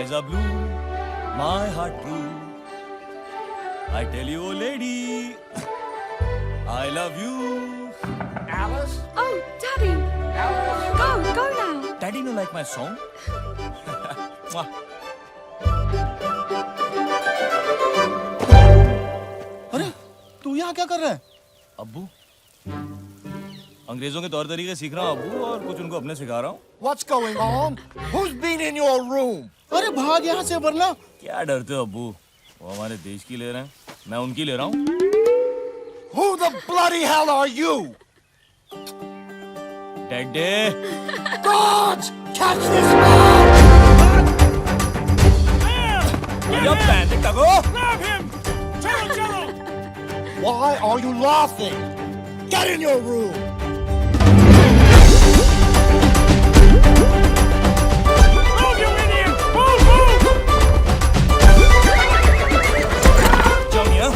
eyes are blue, my heart true. I tell you, oh lady, I love you. Alice? Oh, Daddy! Alice? Go now! Daddy, no like my song? Mwah. अरे तू यहाँ क्या कर रहा है? अब्बू, अंग्रेजों के तौर तरीके सीख रहा हूँ अब्बू, और कुछ उनको अपने सिखा रहा हूँ. What's going on? Who's been in your room? अरे भाग यहाँ से वरना. क्या डरते हो अब्बू? वो हमारे देश की ले रहे हैं, मैं उनकी ले रहा हूँ. Who the bloody hell are you? Daddy. Guards! Catch this man! अरे pant कगो. Grab him! Cello! Why are you laughing? Get in your room! Move, you idiot! Move! जाओ मियां.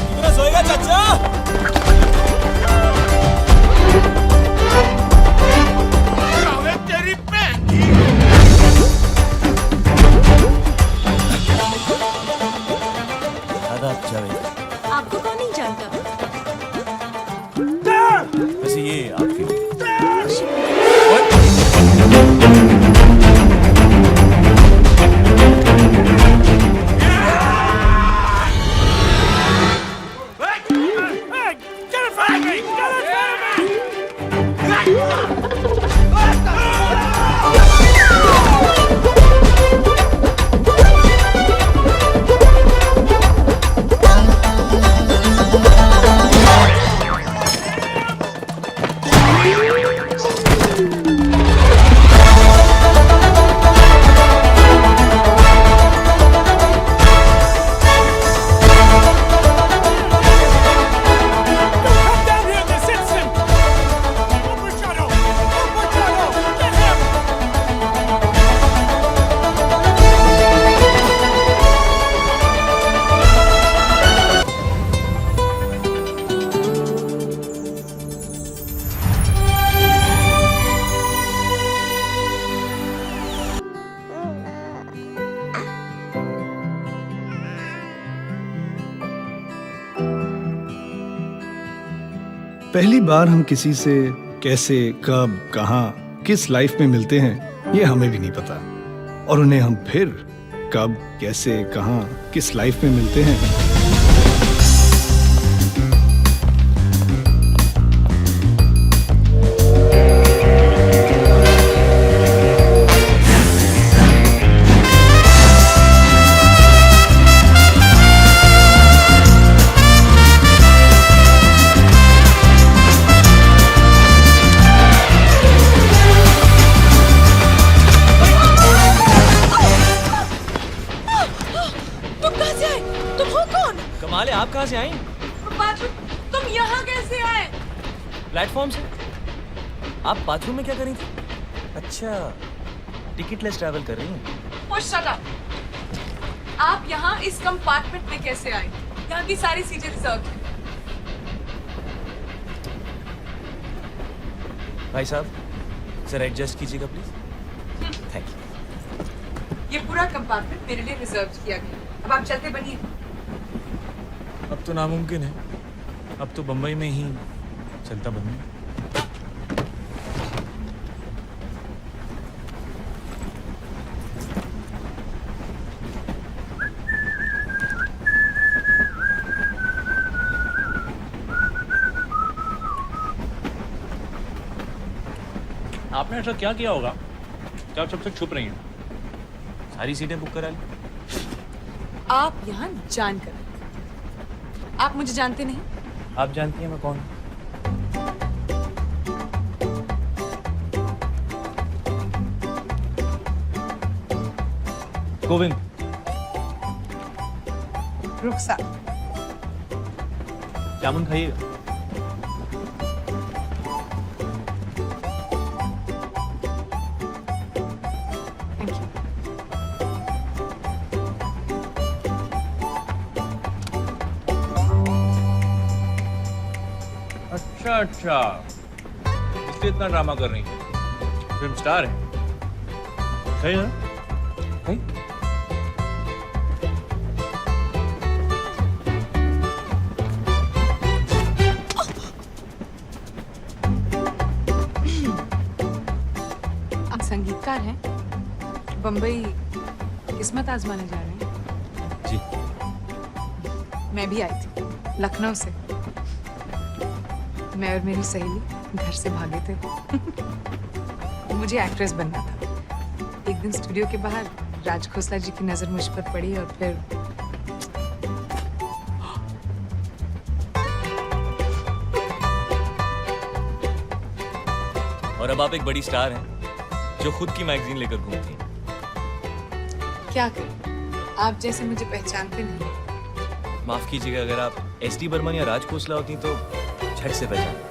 कितना सोएगा चाचा? साले तेरी बहन की! आदाब जावेद. आपको कौन नहीं जानता? वैसे ये आपकी. Hey! Get in front of me! Get in front of me! Come down here in this instant! Uppercut! Get him! पहली बार हम किसी से कैसे, कब, कहाँ, किस लाइफ में मिलते हैं ये हमें भी नहीं पता, और उन्हें हम फिर कब, कैसे, कहाँ, किस लाइफ में मिलते हैं तुम कहाँ से आए? तुम हो कौन? कमाल है, आप कहाँ से आई? बाथरूम? तुम यहाँ कैसे आए? प्लेटफॉर्म से. आप बाथरूम में क्या कर रही थी? अच्छा, टिकटलेस ट्रैवल कर रही हैं. Oh, shut up. आप यहाँ इस कंपार्टमेंट में कैसे आए? यहाँ की सारी सीटें रिजर्व हैं। भाई साहब, जरा एडजस्ट कीजिएगा प्लीज. Thank you. ये पूरा कंपार्टमेंट मेरे लिए रिजर्व किया गया। अब आप चलते बनिए। अब तो नामुमकिन है. अब तो बम्बई में ही चलता बनूं. आपने ऐसा क्या किया होगा कि आप सबसे छुप रही हैं? सारी सीटें बुक करा ली. आप यहाँ जानकर, आप मुझे जानते नहीं? आप जानती हैं मैं कौन हूँ? गोविंद. रुखसार। जामुन खाइएगा. Thank you. अच्छा, इसलिए इतना ड्रामा कर रही हैं. फिल्म स्टार है. खाइए ना, खाइए। आप संगीतकार हैं, बम्बई किस्मत आजमाने जा रहे हैं। जी। मैं भी आई थी लखनऊ से। मैं और मेरी सहेली घर से भागे थे। मुझे एक्ट्रेस बनना था। एक दिन स्टूडियो के बाहर राज खोसला जी की नजर मुझ पर पड़ी और फिर और अब आप एक बड़ी स्टार हैं जो खुद की मैगजीन लेकर घूमती हैं। क्या करें, आप जैसे मुझे पहचानते नहीं। माफ कीजिएगा, अगर आप एस.डी. बर्मन या राज खोसला होती तो झट से पहचान।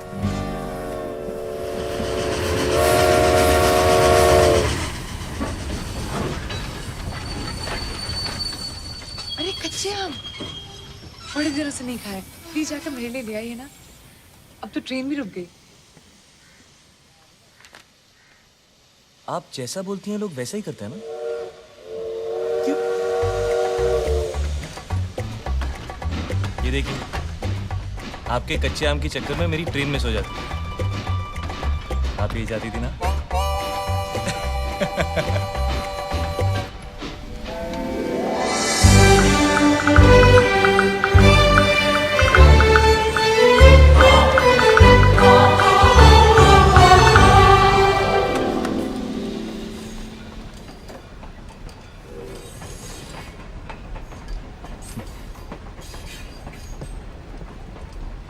अरे कच्चे आम बड़ी देर से नहीं खाए, प्लीज जाकर मेरे लिए ले आइए ना। अब तो ट्रेन भी रुक गई। आप जैसा बोलती हैं लोग वैसा ही करते हैं ना। ये देखिए, आपके कच्चे आम के चक्कर में मेरी ट्रेन मिस हो जाती। आप यही जाती थी ना।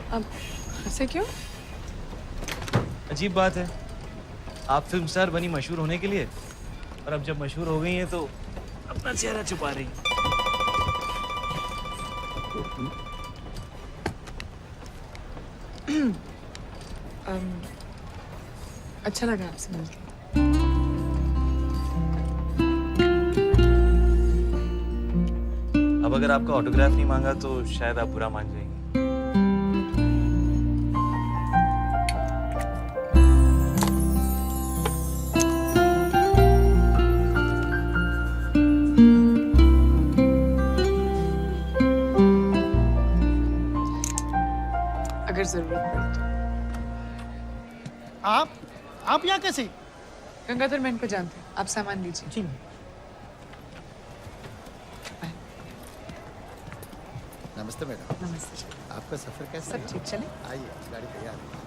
अब ऐसे क्यों? अजीब बात है, आप फिल्म स्टार बनी मशहूर होने के लिए, और अब जब मशहूर हो गई हैं तो अपना चेहरा छुपा रही हैं। अच्छा लगा आपसे मिलकर। अब अगर आपका ऑटोग्राफ नहीं मांगा तो शायद आप बुरा मान जाएंगे। अगर जरूरत पड़े तो। आप यहाँ कैसे? गंगाधर मैन को जानते हैं, आप सामान लीजिए। जी। नमस्ते मैडम। नमस्ते। आपका सफर कैसा सब ठीक चले? आइए, गाड़ी तैयार है।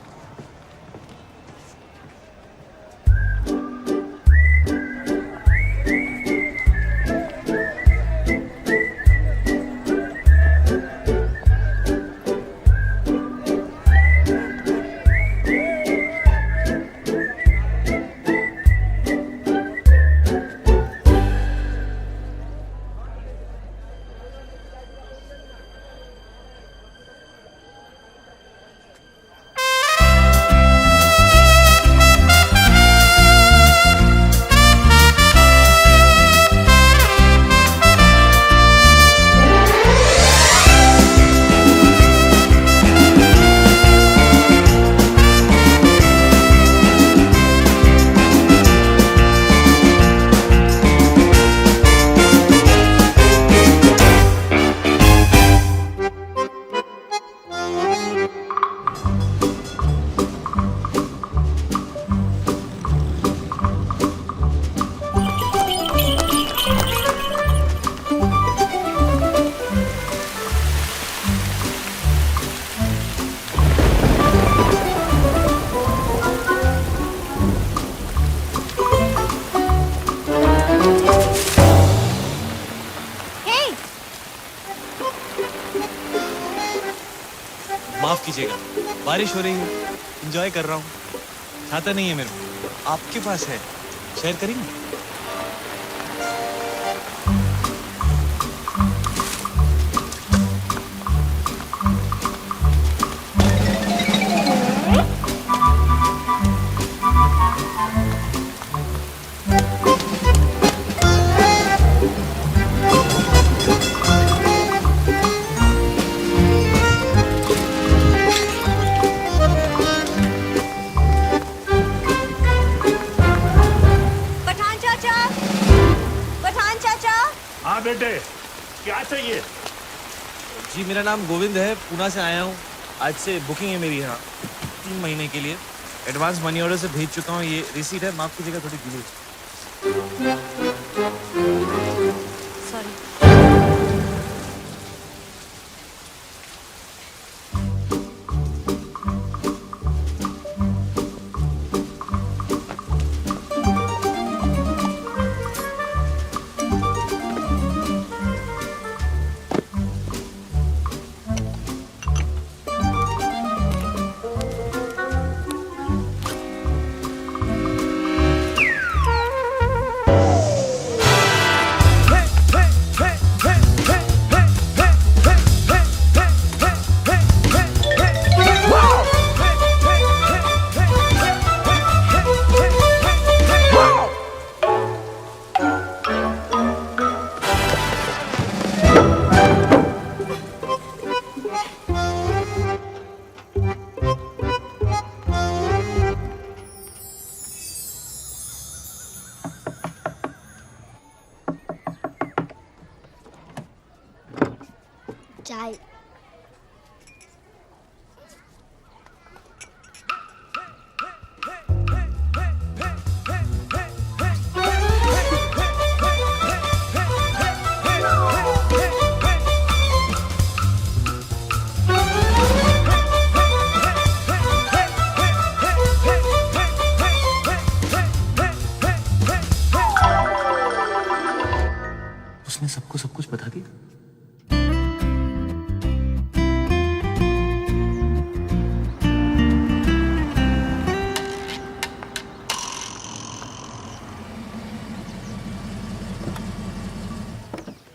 माफ कीजिएगा, बारिश हो रही है, एंजॉय कर रहा हूँ। छाता नहीं है मेरे को, आपके पास है, शेयर करेंगे? पठान चाचा, बेटे, क्या चाहिए? जी मेरा नाम गोविंद है, पूना से आया हूँ। आज से बुकिंग है मेरी यहाँ 3 महीने के लिए। एडवांस मनी ऑर्डर से भेज चुका हूँ। ये रिसीट है, माफ कीजिएगा थोड़ी डिले। सॉरी। चाय। उसने सबको सब कुछ बता दिया।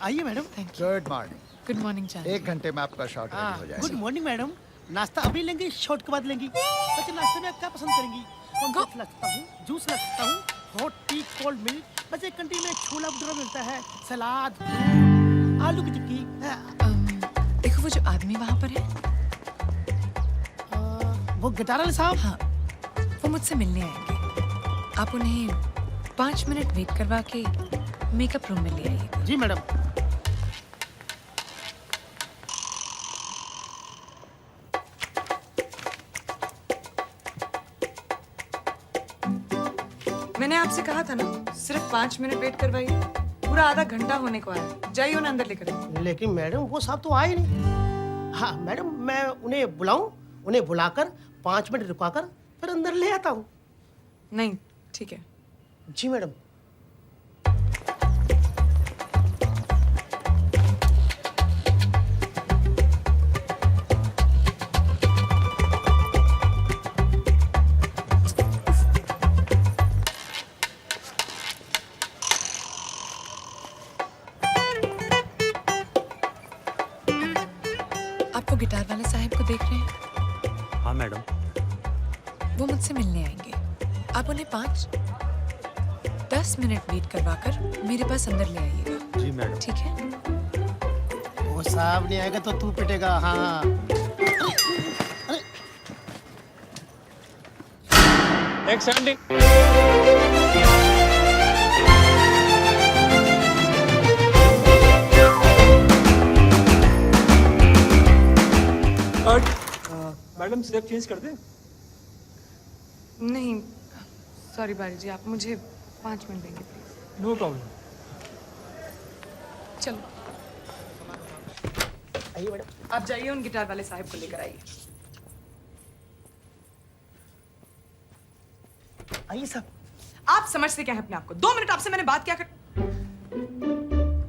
आइए madam. Good morning. Good morning चांद। 1 घंटे में आपका शॉट रेडी हो गुड जाएगा। Morning madam. नाश्ता अभी लेंगी, शॉट के बाद लेंगी? बच्चे नाश्ते में आप क्या पसंद करेंगी? कॉम्प्लेक्स लगता हूँ, जूस लगता हूँ, हॉट टी, कोल्ड मिल्क। बच्चे कंट्री में छोला भटूरा मिलता है, सलाद, आलू की टिक्की। देखो वो जो आदमी वहाँ पर है, वो गिटार वाले साहब। हाँ, वो मुझसे मिलने आएंगे। आप उन्हें 5 मिनट वेट करवा के मेकअप रूम में ले आइएगा। जी मैडम। मैंने आपसे कहा था ना, सिर्फ 5 मिनट वेट करवाइए। पूरा आधा घंटा होने को आया। जाइए उन्हें अंदर लेकर। लेकिन मैडम वो साहब तो आए नहीं। हाँ मैडम, मैं उन्हें बुलाऊं? उन्हें बुलाकर 5 मिनट रुकाकर फिर अंदर ले आता हूँ। नहीं, ठीक है। जी मैडम। आप वो गिटार वाले साहब को देख रहे हैं? हाँ मैडम। वो मुझसे मिलने आएंगे। आप उन्हें 5-10 मिनट वेट करवाकर मेरे पास अंदर ले आइएगा। जी मैडम। ठीक है? वो साहब नहीं आएगा तो तू पिटेगा। हाँ। मैडम स्टेप चेंज कर दे। नहीं, सॉरी बारी जी, आप मुझे 5 मिनट देंगे प्लीज। No problem. चलो आइए मैडम। आप जाइए, उन गिटार वाले साहब को लेकर आइए। आइए साहब। आप समझते क्या है अपने आप को? 2 मिनट आपसे मैंने बात क्या कर।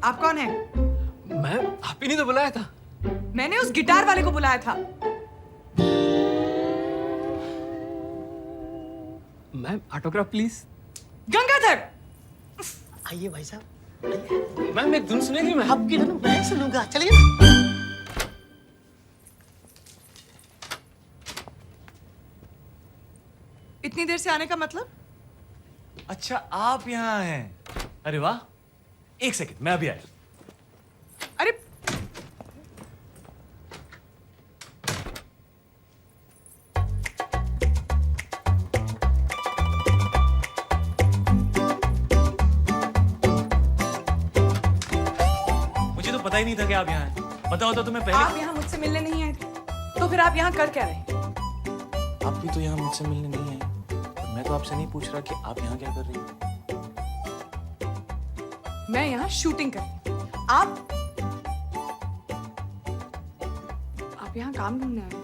आप कौन है? मैम आप ही ने तो बुलाया था। मैंने उस गिटार वाले को बुलाया था। Ma'am autograph please. गंगाधर। आइए भाई साहब। मैम एक धुन सुनेगी? मैम आपकी धुन मैं सुनूंगा। चलिए ना। इतनी देर से आने का मतलब? अच्छा आप यहाँ हैं। अरे वाह, 1 सेकंड मैं अभी आया। अरे ही नहीं था कि आप यहाँ हैं। पता होता तो मैं आप पहले। यहाँ मुझसे मिलने नहीं आए थे तो फिर आप यहाँ कर क्या रहे? आप भी तो यहाँ मुझसे मिलने नहीं आए। मैं तो आपसे नहीं पूछ रहा कि आप यहाँ क्या कर रही हैं। मैं यहाँ शूटिंग कर रही हूँ। आप यहाँ काम ढूंढने आए हो?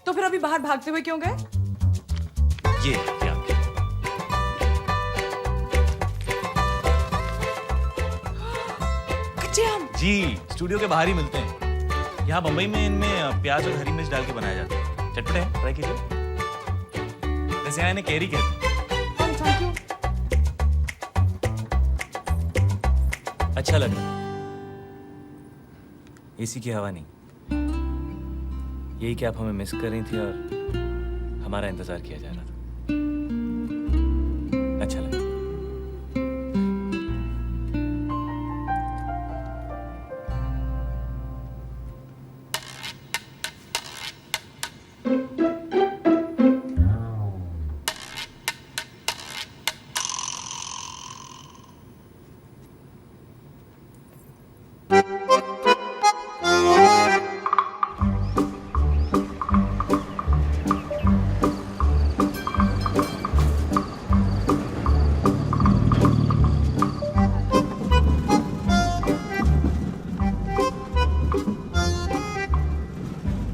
तो फिर अभी बाहर भागते हुए क्यों गए? ये क्या? कच्चे आम। जी, स्टूडियो के बाहर ही मिलते हैं। यहाँ बम्बई में इनमें प्याज और हरी मिर्च डाल के बनाया जाता है। चटपटे हैं, ट्राई कीजिए। वैसे यहाँ इन्हें कैरी कहते हैं। Thank you. अच्छा लग रहा है। एसी की हवा नहीं। यही कि आप हमें मिस कर रही थी और हमारा इंतजार किया जा रहा था। अच्छा लगा।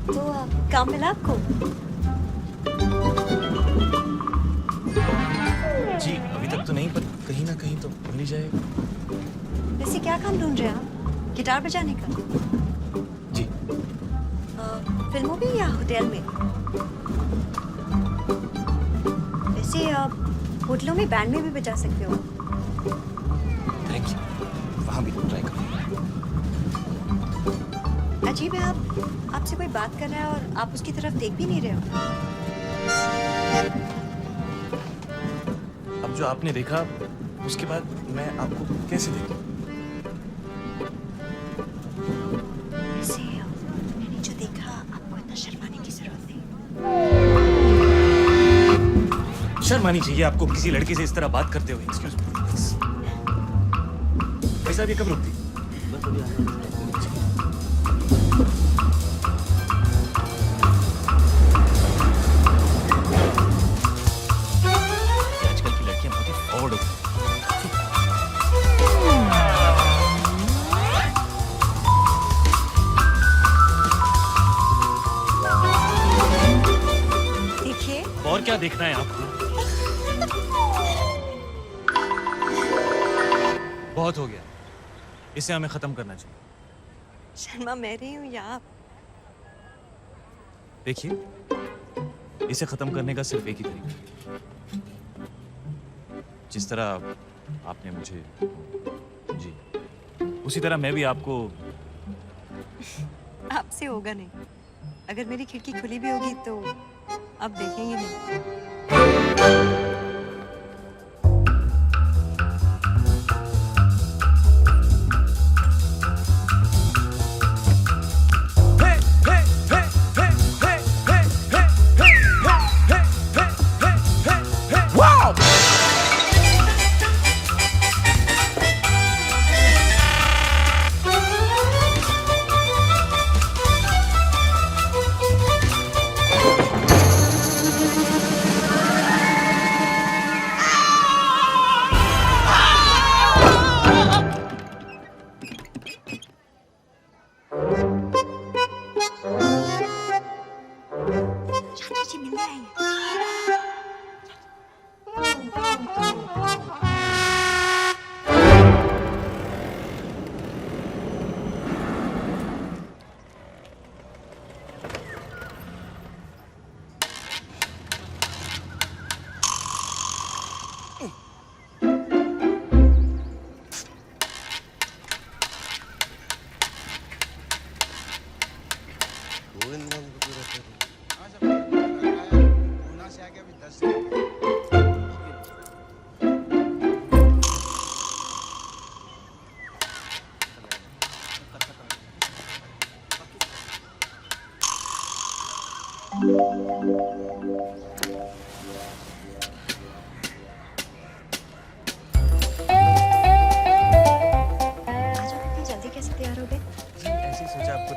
तो काम मिला आपको? जी, अभी तक तो नहीं, पर कहीं ना कहीं तो मिल ही जाएगा। वैसे क्या काम ढूंढ रहे हैं आप? गिटार बजाने का? जी। फिल्मों में या होटल में? वैसे होटलों में बैंड में भी बजा सकते हो। Thank you. वहाँ भी ट्राई करो। अजीब है, आपसे कोई बात कर रहा है और आप उसकी तरफ देख भी नहीं रहे हो। अब जो आपने देखा, उसके बाद मैं आपको कैसे देखूं? वैसे मैंने जो देखा, आपको इतना शर्माने की जरूरत नहीं। शर्म आनी चाहिए आपको किसी लड़के से इस तरह बात करते हुए। Excuse me. भाई साहब, ये कब रुकती? आजकल की लड़कियां बहुत ही फॉरवर्ड होती हैं। देखिए, और क्या देखना है आपको? बहुत हो गया, इसे हमें खत्म करना चाहिए। शर्मा मैं रही हूँ या आप? देखिए, इसे खत्म करने का सिर्फ एक ही तरीका है। जिस तरह आपने मुझे, जी, उसी तरह मैं भी आपको। आपसे होगा नहीं। अगर मेरी खिड़की खुली भी होगी तो आप देखेंगे नहीं। चाची जी मिलने आई हैं।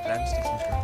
ट्राम स्टेशन छोड़ते हैं।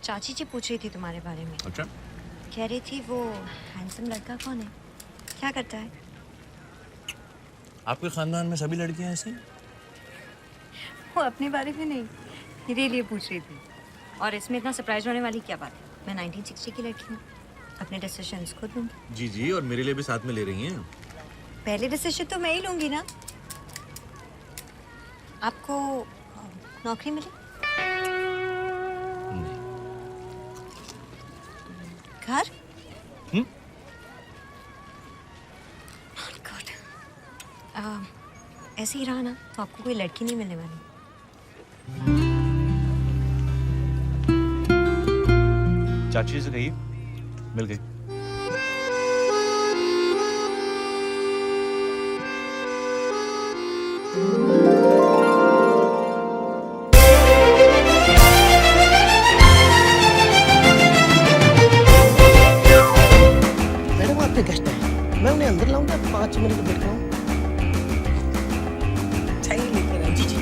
चाची जी पूछ रही थी तुम्हारे बारे में। अच्छा, कह रही थी वो हैंडसम लड़का कौन है, क्या करता है? आपके खानदान में सभी लड़कियां ऐसी? वो अपने बारे में नहीं, मेरे लिए पूछ रही थी। और इसमें इतना सरप्राइज होने वाली क्या बात है? मैं 1960 की लड़की हूँ, अपने डिसीजंस खुद लूँगी। जी जी, और मेरे लिए भी साथ में ले रही हैं? पहले डिसीजन तो मैं ही लूँगी ना। आपको नौकरी मिली? घर? God. ऐसे ही रहा ना तो आपको कोई लड़की नहीं मिलने वाली। चाची से कहिए मिल गई। मैडम आपके गेस्ट हैं, मैं उन्हें अंदर लाऊंगा, 5 मिनट वेट कराऊं। चाहिए लेकर जी जी।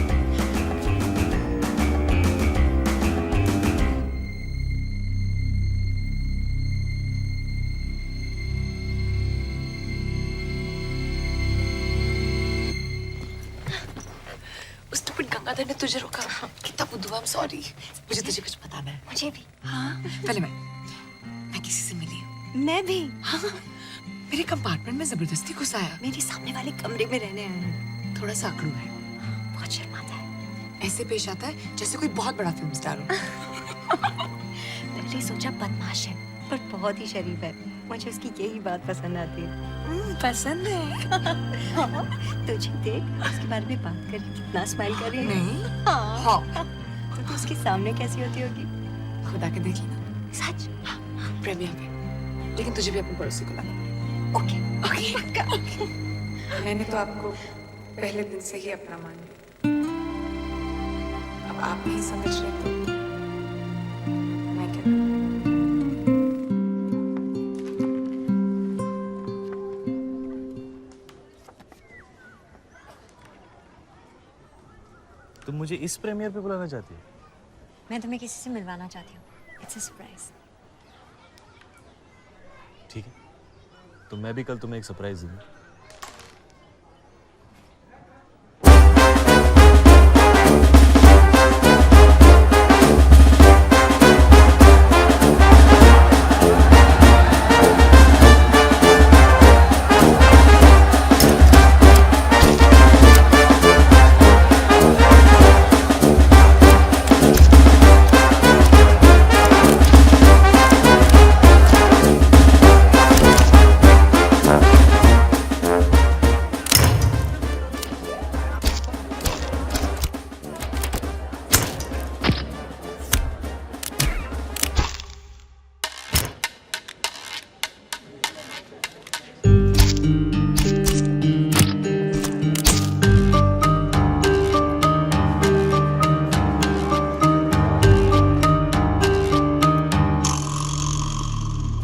उस स्टूपिड गंगाधर ने तुझे रोका। कितना बुद्धू, आई एम सॉरी। मुझे तुझे कुछ पता है। मुझे भी। हाँ, पहले मैं किसी से मिली हूँ। मैं भी। हाँ, मेरे कंपार्टमेंट में जबरदस्ती घुस आया। मेरे सामने वाले कमरे में रहने आया है। थोड़ा सा अकड़ू है, बहुत शर्माता है। ऐसे पेश आता है जैसे कोई बहुत बड़ा फिल्म स्टार हो। पहले सोचा बदमाश है पर बहुत ही शरीफ है। मुझे उसकी यही बात पसंद आती है। पसंद है। तुझे देख उसके बारे में बात कर कितना स्माइल कर रही है। नहीं। हाँ। तो तू उसके सामने कैसी होती होगी? खुद आके देख लेना। सच? प्रीमियम पे। लेकिन तुझे भी अपने पड़ोसी को लाना। Okay okay. मैंने तो आपको पहले दिन से ही अपना मान लिया। अब आप नहीं समझ रहे तो मैं क्या करूं? तुम मुझे इस प्रीमियर पे बुलाना चाहती हो? मैं तुम्हें किसी से मिलवाना चाहती हूँ। It's a surprise. ठीक है, तो मैं भी कल तुम्हें एक सरप्राइज दूंगा।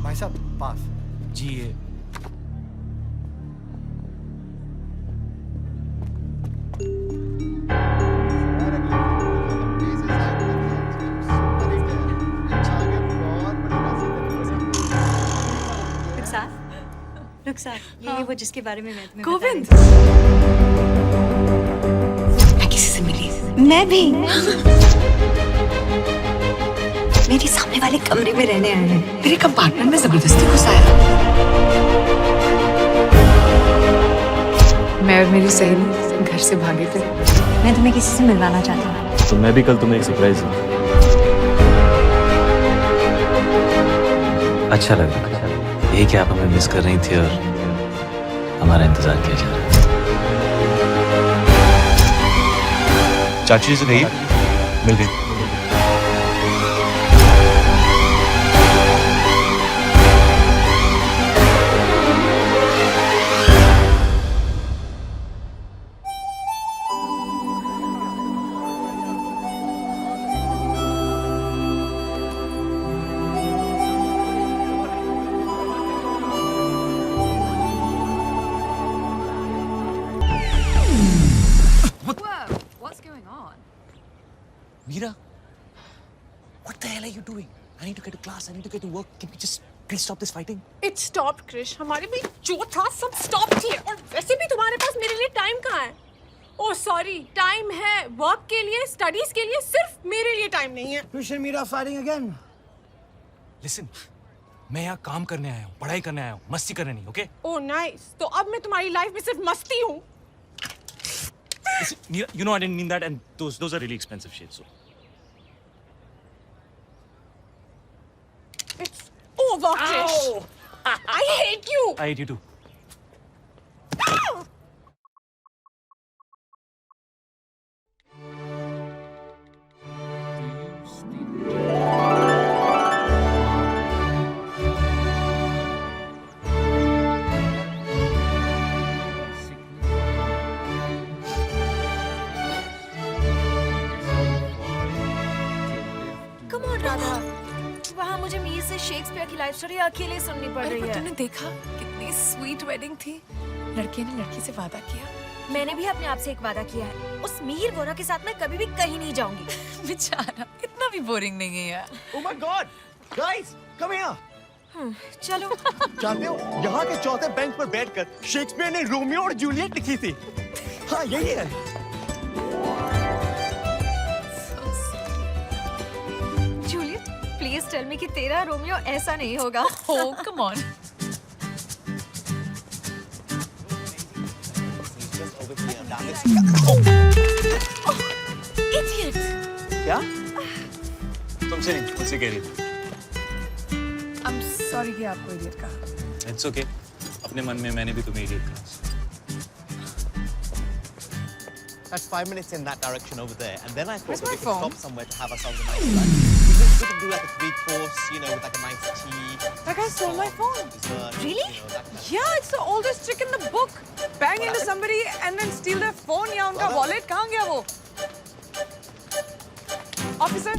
भाई साहब पास। जी ये रुखसार ये वो जिसके बारे में मैं तुम्हें गोविंद। बता रही मैं किसी से मिली। थी। मैं भी मेरे सामने वाले कमरे में रहने आए हैं। मेरे कंपार्टमेंट में जबरदस्ती घुसाया। मैं और मेरी सहेली घर से भागे थे। मैं तुम्हें किसी से मिलवाना चाहती हूँ। तो मैं भी कल तुम्हें एक सरप्राइज दूंगा। अच्छा लगा यही कि आप हमें मिस कर रही थी और हमारा इंतजार किया जा रहा है। चाची से गई मिल गई। What's going on? Meera, what the hell are you doing? I need to get to class. I need to get to work. Can we just please stop this fighting? It stopped, Krish. हमारे भी जो था सब stop किए और वैसे भी तुम्हारे पास मेरे लिए टाइम कहाँ है? ओह सॉरी, टाइम है वर्क के लिए, स्टडीज के लिए, सिर्फ मेरे लिए टाइम नहीं है। Krish and Meera fighting again. Listen, मैं यहाँ काम करने आया हूँ, पढ़ाई करने आया हूँ, मस्ती करने नहीं, okay? ओह नाइस, तो अब मैं तुम्हारी लाइफ में सिर्फ मस्ती हूँ। Listen, Meera, you know I didn't mean that, and those are really expensive shades. So. It's over, Krish. I hate you. I hate you too. Come on, Radha. वहाँ मुझे मीर से शेक्सपियर की लाइफ स्टोरी अकेले सुननी पड़ रही है। तुमने देखा कितनी स्वीट वेडिंग थी। लड़के ने लड़की से वादा किया। मैंने भी अपने आप से एक वादा किया है, उस मीर गोरा के साथ मैं कभी भी कहीं नहीं जाऊंगी। बेचारा इतना भी बोरिंग नहीं है यार। Oh my God, guys, come here. चलो। जानते हो यहाँ के चौथे बेंच पर बैठकर शेक्सपियर ने रोमियो और जूलियट लिखी थी। हाँ यही है। जूलियट, प्लीज टेल मी कि तेरा रोमियो ऐसा नहीं होगा। Oh, come on. Idiot. क्या? तुमसे नहीं, मुझसे कह रही थी। I'm sorry कि आपको इडियट कहा। It's okay. अपने मन में मैंने भी तुम्हें इडियट कहा। That's 5 minutes in that direction over there, and then I thought Where's that my we could phone? stop somewhere to have ourselves a nice lunch. We could do like a 3-course, you know, with like a nice tea. That guy stole my phone. Dessert, Really? You know, that kind of Yeah, it's the oldest trick in the book. Bang into somebody and then steal their phone या उनका wallet कहाँ गया वो? Officer,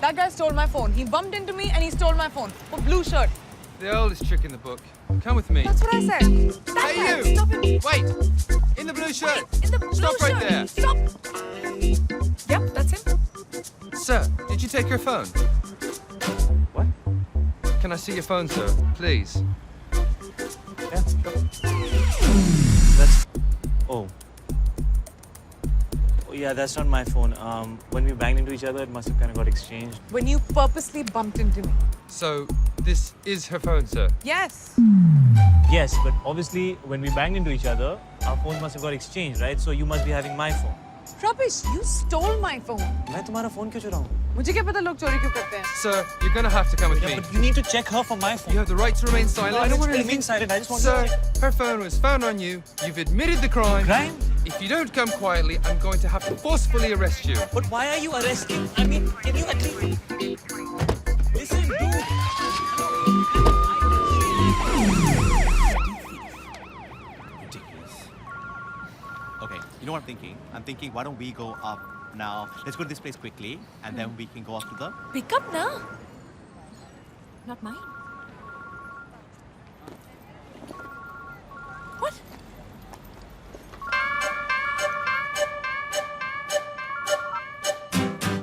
that guy stole my phone. He bumped into me and he stole my phone. A blue shirt. The oldest trick in the book. Come with me. That's what I said. Hey you! Stop it. Wait! In the blue shirt! In the blue Stop right shirt. there. Stop. Yep, that's him. Sir, did you take your phone? What? Can I see your phone, sir? Please. Yeah, sure. That's. Oh. Oh yeah, that's not my phone. When we banged into each other, it must have kind of got exchanged. When you purposely bumped into me. So, this is her phone, sir? Yes. Yes, but obviously when we banged into each other, our phones must have got exchanged, right? So you must be having my phone. Rubbish, you stole my phone. मैं तुम्हारा phone क्यों चुराऊँ? मुझे क्या पता लोग चोरी क्यों करते हैं? Sir, you're gonna have to come with Yeah, me. but you need to check her for my phone. You have the right to remain silent. No, I don't want to remain silent. I just want Sir, to check. her phone was found on you. You've admitted the crime. Crime? If you don't come quietly, I'm going to have to forcefully arrest you. But why are you arresting? I mean, can you at least listen, dude? ridiculous. Okay, you know what I'm thinking? I'm thinking, why don't we go up now? Let's go to this place quickly, and then we can go up to the. Pick up now. Not mine. What?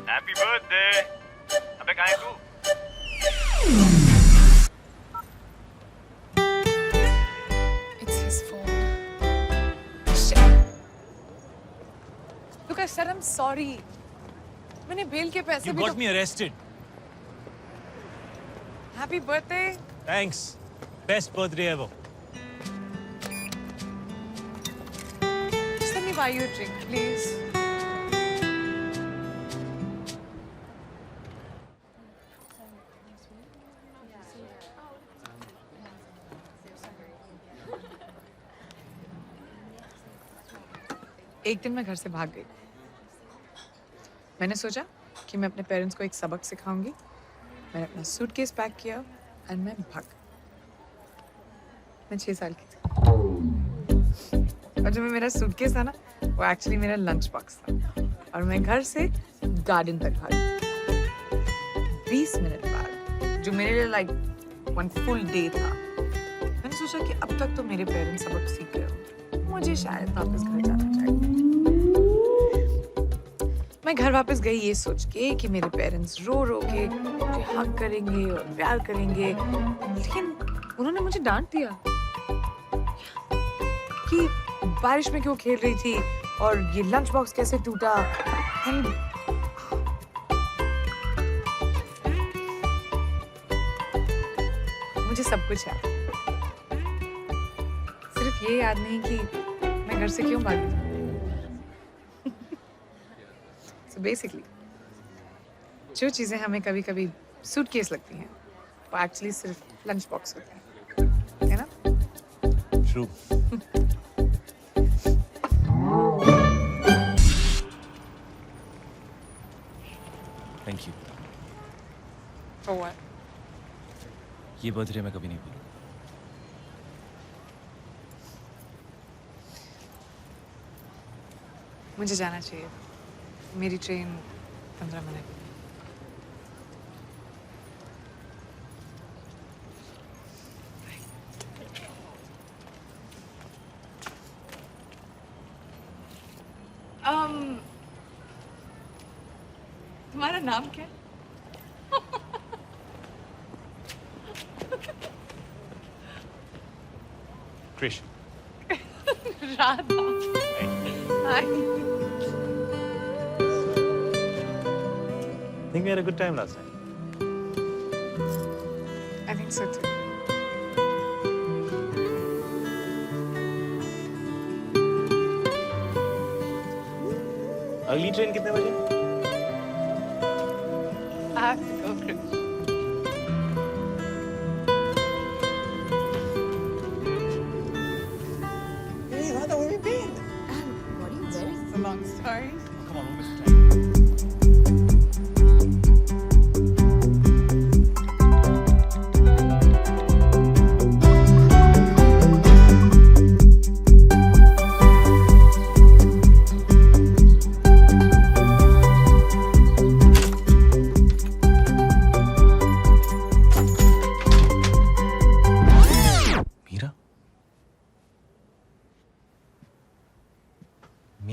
Happy birthday. अबे कहाँ है तू? It's his phone. Look, I said I'm sorry. मैंने bell के पैसे You भी got me arrested. Happy birthday. Thanks. Best birthday ever. Just let me buy you a drink, please. एक दिन मैं घर से भाग गई। मैंने सोचा कि मैं अपने पेरेंट्स को एक सबक सिखाऊंगी। मैंने अपना सूटकेस पैक किया और मैं भाग। मैं 6 साल की थी। और जो मेरा सूटकेस था ना, वो एक्चुअली मेरा लंच बॉक्स था। और मैं घर से गार्डन तक भागी। 20 मिनट बाद, जो मेरे लिए लाइक 1 फुल डे था, मैंने सोचा कि अब तक तो मेरे पेरेंट्स सबक सीख गए होंगे। मुझे शायद वापस घर जाना चाहिए। मैं घर वापस गई ये सोच के कि मेरे पेरेंट्स रो रो के मुझे हग करेंगे और प्यार करेंगे, लेकिन उन्होंने मुझे डांट दिया कि बारिश में क्यों खेल रही थी और ये लंच बॉक्स कैसे टूटा। And मुझे सब कुछ याद, सिर्फ ये याद नहीं कि मैं घर से क्यों भागी थी। So basically, जो चीजें हमें कभी-कभी सूटकेस लगती हैं, वो एक्चुअली सिर्फ लंच बॉक्स होते हैं, है ना? True. Thank you. For what? ये बर्थडे मैं कभी नहीं भूलूंगा। मुझे जाना चाहिए। मेरी ट्रेन 15 मिनट। तुम्हारा नाम क्या है? Krish. Radha. Hi. I think we had a good time last night. I think so too. अगली ट्रेन कितने बजे? आप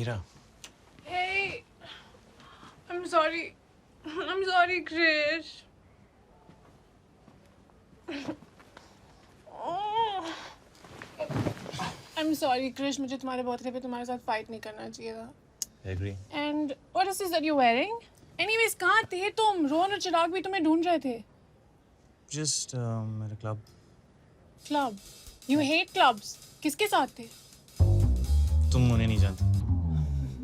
Meera, Hey, I'm sorry. I'm sorry, Krish. Oh. I'm sorry, Krish. मुझे तुम्हारे बर्थडे पे तुम्हारे साथ फाइट नहीं करना चाहिए था. I agree. And what is this that you're wearing? Anyways, कहाँ थे तुम? रोहन और चिराग भी तुम्हें ढूंढ रहे थे. Just मेरे club. Club. You hate clubs. किसके साथ थे? तुम उन्हें नहीं जानती.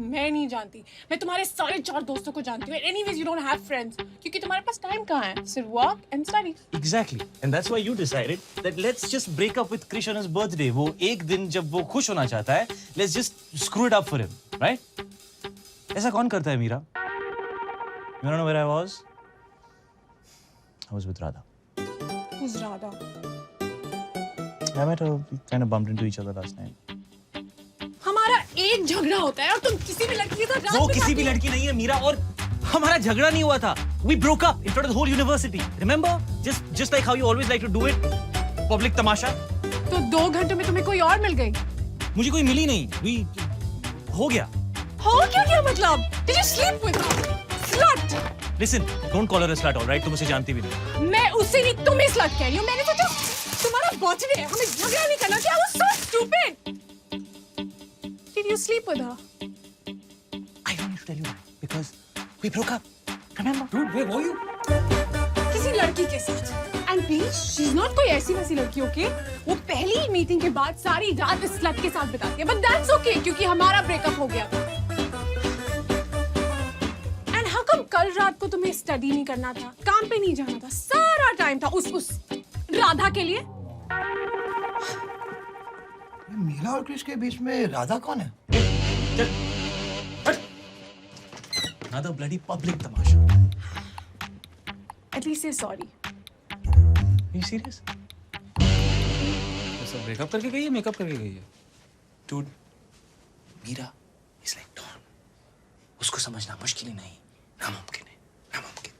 मैं नहीं जानती. मैं तुम्हारे सारे 4 दोस्तों को जानती हूँ. Anyways, you don't have friends. क्योंकि तुम्हारे पास टाइम कहाँ है? सिर्फ work and studies. Exactly. And that's why you decided that let's just break up with Krish on his birthday. वो एक दिन जब वो खुश होना चाहता है, let's just screw it up for him, right? ऐसा कौन करता है Meera? You don't know where I was? I was with Radha. Who's Radha? I met her. We kind of bumped into each other last night. हमारा एक झगड़ा होता है और तुम किसी भी लड़की के साथ रात वो में किसी जाती भी हो। लड़की नहीं है मीरा और हमारा झगड़ा नहीं हुआ था. We broke up in front of the whole university. Remember? Just like how you always like to do it. Public तमाशा. तो 2 घंटे में तुम्हें कोई और मिल गई. मुझे कोई मिली नहीं. हो गया. हो क्या मतलब? Did you sleep with her? Slut. Listen, don't call her a slut, all right? तुम उसे जानती भी नहीं. मैं उससे नहीं तुम्हें slut कह रही हूँ. मैंने सोचा तुम्हारा बर्थडे है. हमें झगड़ा नहीं करना चाहिए. I was so stupid. Did you sleep with her? I don't need to tell you that because we broke up. Remember? Dude, where were you? किसी लड़की के साथ. And please, she's not कोई ऐसी वैसी लड़की, okay? वो पहली मीटिंग के बाद सारी रात इस slut के साथ बिताती है. But that's okay क्योंकि हमारा ब्रेकअप हो गया था. And how come कल रात को तुम्हें स्टडी नहीं करना था? काम पे नहीं जाना था? सारा टाइम था उस राधा के लिए. मीरा और कृष के बीच में राधा कौन है? Another bloody public Tamasha. At least say sorry. Are you serious? सब ब्रेकअप करके गई है, मेकअप करके गई है. Dude, Meera is like Dawn. उसको समझना मुश्किल ही नहीं, नामुमकिन है, नामुमकिन.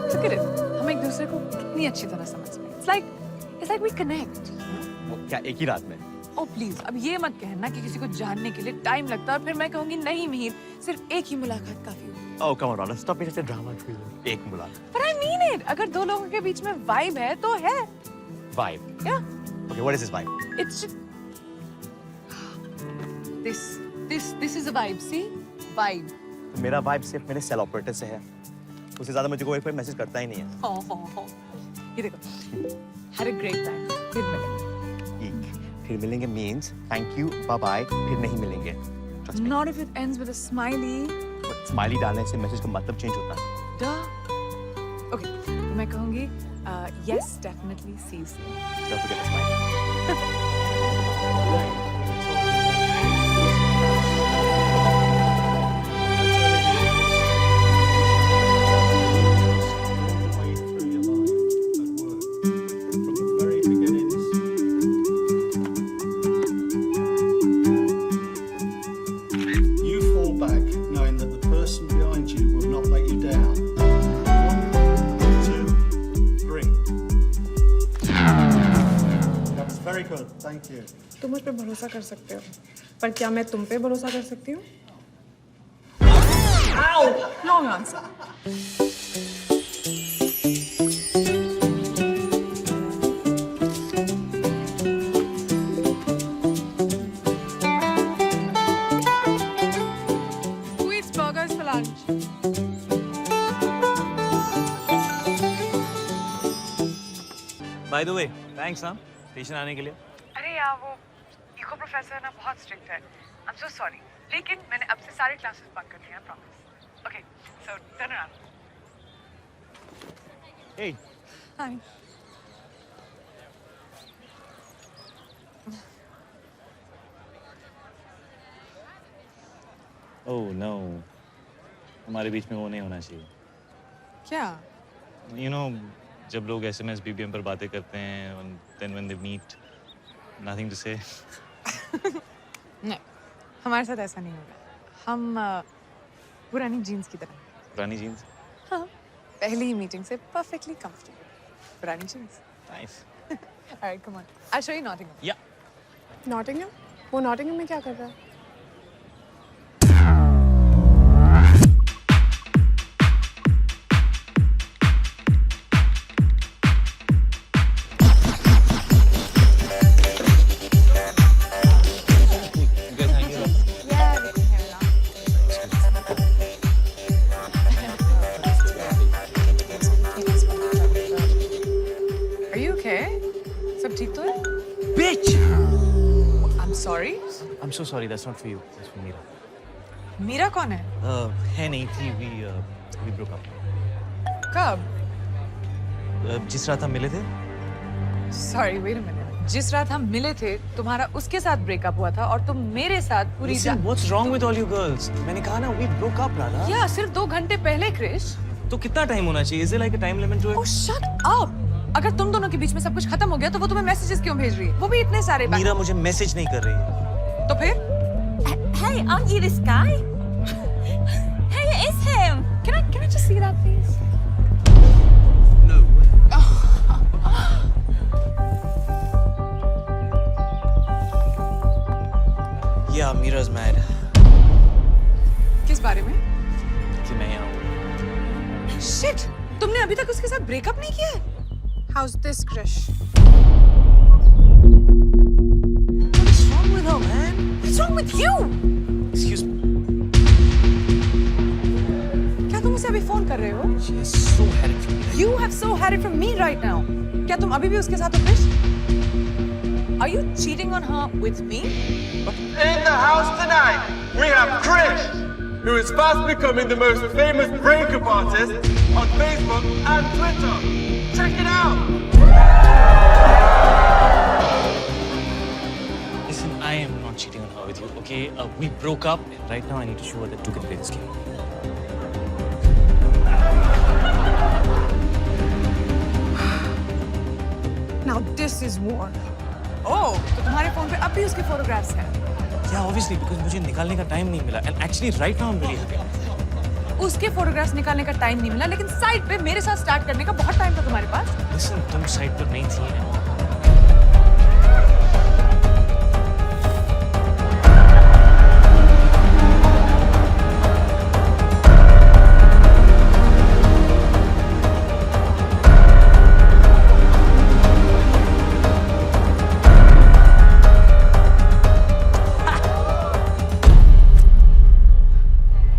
Look at it. हम एक दूसरे को कितनी अच्छी तरह समझ रहे हैं. It's like we connect. वो क्या एक ही रात में? Oh please, अब ये मत कहना कि किसी को जानने के लिए टाइम लगता है और फिर मैं कहूँगी नहीं मिहिर, सिर्फ एक ही मुलाकात काफी होगी. Oh come on, Radha, stop being such a drama queen. एक मुलाकात. But I mean it. अगर 2 लोगों के बीच में vibe है तो है. Vibe. Yeah. Okay, what is this vibe? It's just this is a vibe. See, vibe. मेरा vibe सिर्फ मेरे सेल ऑपरेटर से है. उससे ज़्यादा मुझे कोई मैसेज करता ही नहीं है. Oh. ये देखो. Had a great time. फिर मिलेंगे. फिर मिलेंगे means thank you, bye bye, फिर नहीं मिलेंगे. Trust me. Not if it ends with a smiley. But smiley डालने से मैसेज का मतलब चेंज होता है. Duh. Okay. तो मैं कहूँगी yes, definitely, see you soon. Don't forget the smile. You fall back knowing that the person behind you will not let you down. 1, 2, 3. That was very good. Thank you. तुम मुझ पे भरोसा कर सकते हो, पर क्या मैं तुम पे भरोसा कर सकती हूँ? Long answer. Who eats burgers for lunch? By the way, thanks हाँ, स्टेशन आने के लिए. अरे यार वो इको प्रोफेसर ना बहुत स्ट्रिक्ट है. I'm so sorry. लेकिन मैंने अब से सारे क्लासेस बंक कर दिए हैं, promise. Okay, so turn around. Hey, Hi. Oh no, हमारे बीच में वो नहीं होना चाहिए. क्या? You know, जब लोग SMS BBM पर बातें करते हैं and then when they meet, nothing to say. नहीं, हमारे साथ ऐसा नहीं होगा. हम पुरानी जीन्स की तरह. पुरानी जीन्स. हाँ, पहली ही मीटिंग से परफेक्टली कंफर्टेबल. पुरानी jeans. Nice. All right, come on. I'll show you Nottingham. Yeah. Nottingham? वो नॉटिंघम में क्या कर रहा है? You guys hang it up. Yeah, we can hear it now. Are you okay? सब ठीक तो है? Bitch! I'm sorry. I'm so sorry. That's not for you. That's for Meera. Meera कौन है? है नहीं थी. We broke up. कब? जिस रात हम मिले थे. Sorry, wait a minute. जिस रात हम मिले थे, तुम्हारा उसके साथ ब्रेकअप हुआ था और तुम मेरे साथ पूरी Listen, what's wrong with all you girls? मैंने कहा ना, we broke up, राधा. या सिर्फ 2 घंटे पहले क्रिश. तो कितना टाइम होना चाहिए? Is there like a time limit to it? Oh, shut up! अगर तुम दोनों के बीच में सब कुछ खत्म हो गया तो वो तुम्हें मैसेजेस क्यों भेज रही है? वो भी इतने सारे मीरा मुझे मैसेज नहीं कर रही है. तो फिर? Hey, aren't you this guy? Hey, it is him. Can I just see that please? Yeah, Mira's mad. किस बारे में? कि मैं यहाँ हूँ. Shit! तुमने अभी तक उसके साथ ब्रेकअप नहीं किया है? How's this, Krish? What's wrong with her, man? What's wrong with you? Excuse me. क्या तुम उसे अभी फोन कर रहे हो? She has so had it from me. You have so had it from me right now. क्या तुम अभी भी उसके साथ हो Krrish? Are you cheating on her with me? In the house tonight, we have Chris, who is fast becoming the most famous breakup artist on Facebook and Twitter. Check it out! Listen, I am not cheating on her with you, okay? We broke up. Right now, I need to show her that two can play this game. Now this is war. Oh, तो तुम्हारे phone पे अब भी उसके photographs हैं? Yeah, obviously, because मुझे निकालने का टाइम नहीं मिला. And actually, right now, I'm really happy. उसके फोटोग्राफ्स निकालने का टाइम नहीं मिला, लेकिन साइड पे मेरे साथ स्टार्ट करने का बहुत टाइम था तुम्हारे पास. Listen, तुम साइड पर नहीं थी.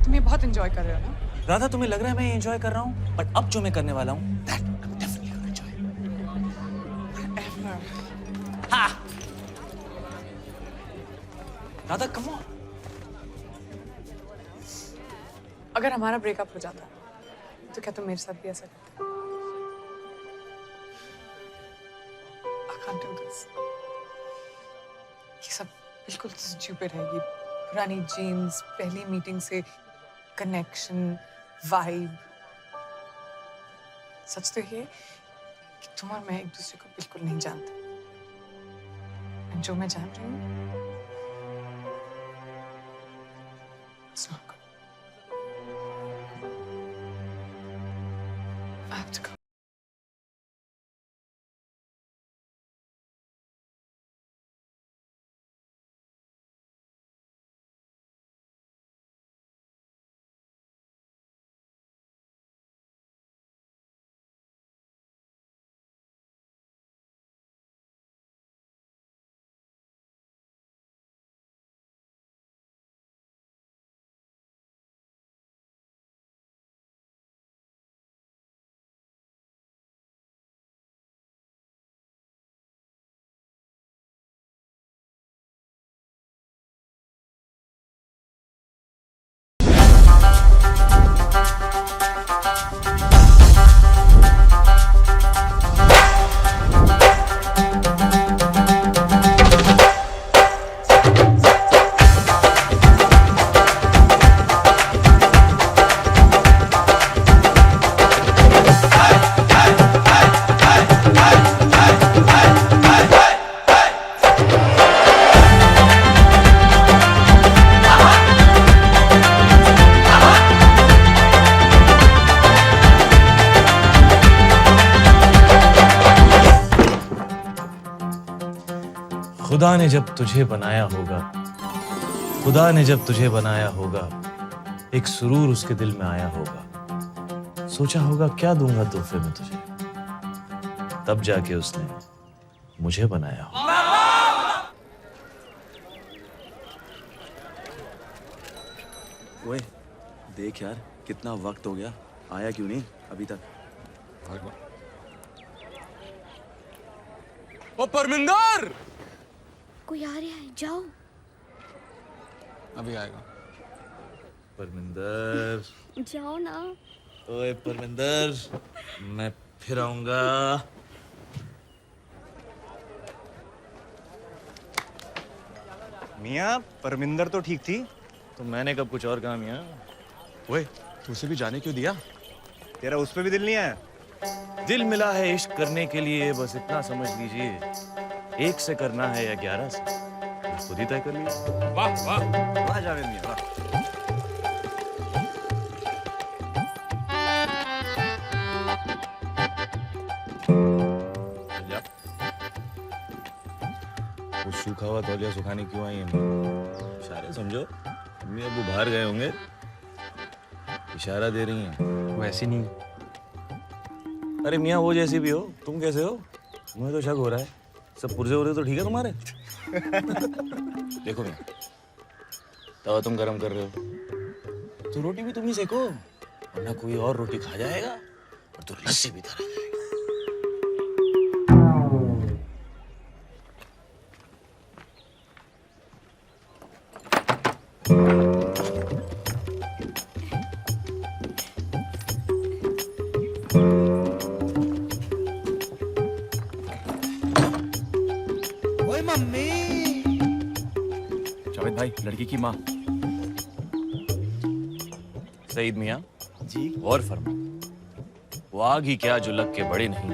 तुम ये बहुत एंजॉय कर रहे हो ना? राधा, तुम्हें लग रहा है मैं एंजॉय कर रहा हूँ, बट अब जो मैं करने वाला हूँ, that I'm definitely gonna enjoy. Radha, come on. अगर हमारा ब्रेकअप हो जाता तो क्या तुम मेरे साथ भी ऐसा करते? I can't do this. ये सब बिल्कुल स्टूपिड है. ये पुरानी जीन्स, पहली मीटिंग से कनेक्शन, वाइब. सच तो ये कि तुम और मैं एक दूसरे को बिल्कुल नहीं जानते. और जो मैं जान रही हूँ, it's not good. I have to go. खुदा ने जब तुझे बनाया होगा, खुदा ने जब तुझे बनाया होगा, एक सुरूर उसके दिल में आया होगा। सोचा होगा क्या दूंगा तोहफे में तुझे, तब जाके उसने मुझे बनाया होगा। ओए देख यार, कितना वक्त हो गया, आया क्यों नहीं अभी तक? ओ परमिंदर! कोई आ रहा है, जाओ। अभी आएगा। परमिंदर, जाओ ना। ओए परमिंदर, मैं फिर आऊंगा। मियाँ, परमिंदर तो ठीक थी। तो मैंने कब कुछ और कहा मियां? ओए तुझे भी जाने क्यों दिया? तेरा उस पे भी दिल नहीं आया? दिल मिला है इश्क करने के लिए, बस इतना समझ लीजिए। 1 से करना है या 11 से, ये खुद ही तय कर लीजिए। वाह वाह वाह जावेद मियाँ, वाह। जा। वो सूखा हुआ तौलिया सुखाने क्यों आई है? इशारे समझो, अम्मी अबू बाहर गए होंगे, इशारा दे रही हैं। वैसे नहीं। अरे मियाँ वो जैसी भी हो, तुम कैसे हो? मुझे तो शक हो रहा है, सब पुर्जे उर्जे तो ठीक है तुम्हारे? देखो मियाँ, तवा तुम गरम कर रहे हो तो रोटी भी तुम ही सेको, वरना कोई और रोटी खा जाएगा और तो लस्सी भी तरह जाएगा। ओए मम्मी। जावेद भाई, लड़की की माँ। सईद मियाँ जी। और फरमा, वो आग ही क्या जो लग के बड़े नहीं,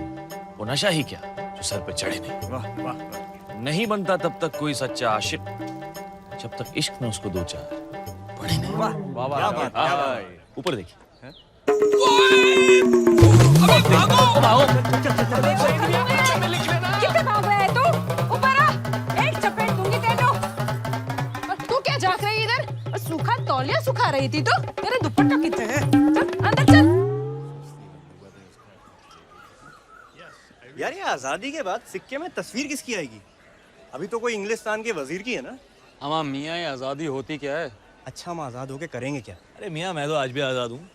वो नशा ही क्या जो सर पे चढ़े नहीं। वाह वाह वाह। नहीं बनता तब तक कोई सच्चा आशिक, जब तक इश्क में उसको 2-4 पड़े नहीं। वाह वाह वाह, क्या बात, क्या बात। ऊपर देखिए। कितने भाग रहा है तू? ऊपर आ! एक चपेट दूंगी तेरे को। तू क्या झांक रही है इधर? और सूखा तौलिया सुखा रही थी तू? तेरे दुपट्टा कितने हैं? चल अंदर चल। यार ये आजादी के बाद सिक्के में तस्वीर किसकी आएगी? अभी तो कोई इंग्लिस्तान के वजीर की है ना? हमारा मियाँ, ये आज़ादी होती क्या है? अच्छा, हम आजाद होके करेंगे क्या? अरे मियाँ मैं तो आज भी आज़ाद हूँ।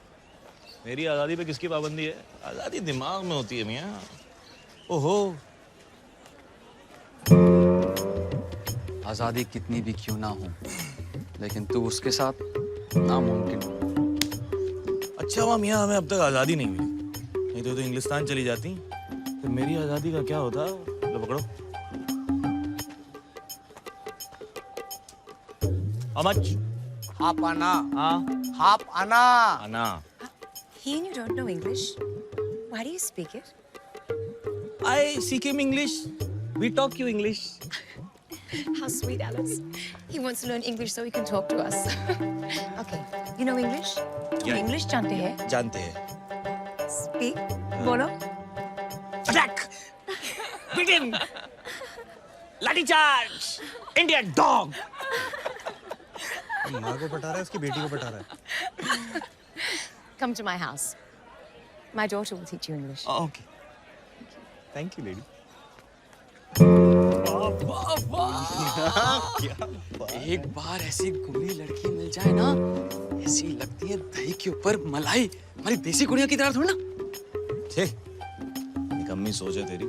मेरी आज़ादी पे किसकी पाबंदी है? आज़ादी दिमाग में होती है मियाँ। ओहो, आज़ादी कितनी भी क्यों ना हो, लेकिन तू उसके साथ नामुमकिन। अच्छा हुआ मियाँ हमें अब तक आज़ादी नहीं मिली, नहीं तो इंग्लिस्तान चली जाती, फिर मेरी आज़ादी का क्या होता? लो पकड़ो। How much? हाफ आना। हाँ, हाफ आना। आना। He and you don't know English? Why do you speak it? I speak him English. We talk you English. How sweet, Alice. He wants to learn English so he can talk to us. Okay, you know English? तुम Yeah. English जानते हैं? जानते हैं। Speak. बोलो. Attack! Begin! लाठी charge! Indian dog! माँ को पटा रहा है, उसकी बेटी को पटा रहा है। Come to my house. My daughter will teach you English. Okay. Thank you lady. एक बार ऐसी गोरी लड़की मिल जाए ना, ऐसी लगती है दही के ऊपर मलाई, हमारी देसी कुड़ियों की तरह थोड़ी ना। ठीक, निकम्मी सोच है तेरी।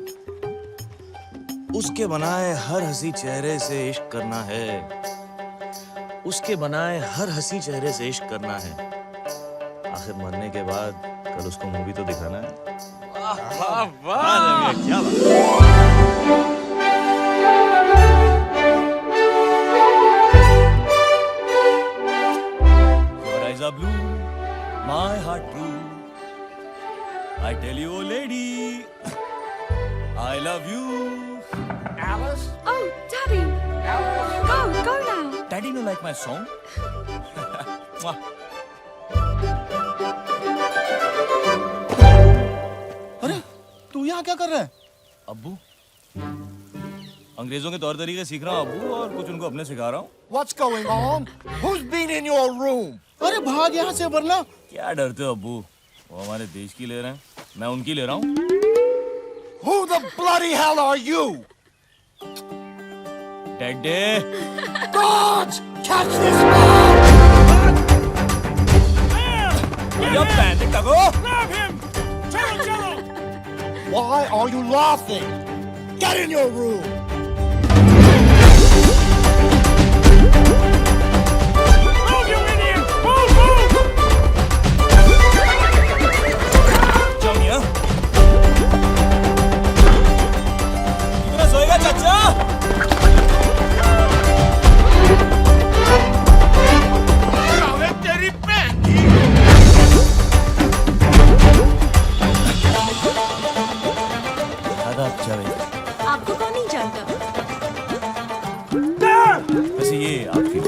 उसके बनाए हर हंसी चेहरे से इश्क करना है, उसके बनाए हर हंसी चेहरे से इश्क करना है। आखिर मरने के बाद कल उसको मूवी तो दिखाना है। वाह वाह, क्या बात। Your eyes are blue, my heart true. I tell you, oh lady, I love you. Oh, Daddy. Go now. Daddy, you like my song? Mwah. अरे तू यहाँ क्या कर रहा है? अब्बू, अंग्रेजों के तौर तरीके सीख रहा हूँ अब्बू, और कुछ उनको अपने सिखा रहा हूँ। What's going on? Who's been in your room? अरे भाग यहाँ से वरना क्या डरते हो अब्बू? वो हमारे देश की ले रहे हैं, मैं उनकी ले रहा हूँ। Who the bloody hell are you? डैडे, Guards! Catch this man! ये pant टगो। Why are you laughing? Get in your room! जाओ कितना सोएगा चाचा? तेरी बहन की! आदाब जावेद। आपको कौन नहीं जानता? वैसे ये आपकी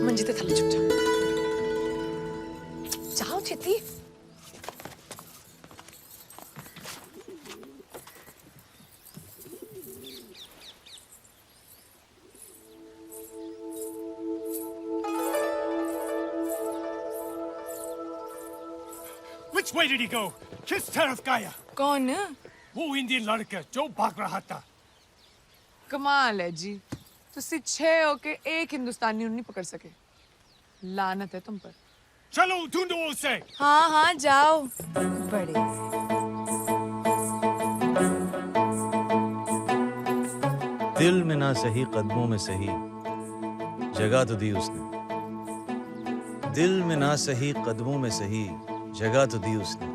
मंजिते थले चुप जाओ। जाओ चित्ती। Which way did he go? किस तरफ गया? कौन? वो इंडियन लड़का जो भाग रहा था। कमाल है जी, तुसी 6 होके एक हिंदुस्तानी नहीं पकड़ सके। लानत है तुम पर। चलो ढूंढो उसे। हाँ हाँ जाओ। बड़े दिल में ना सही कदमों में सही जगह तो दी उसने। दिल में ना सही कदमों में सही जगह तो दी उसने।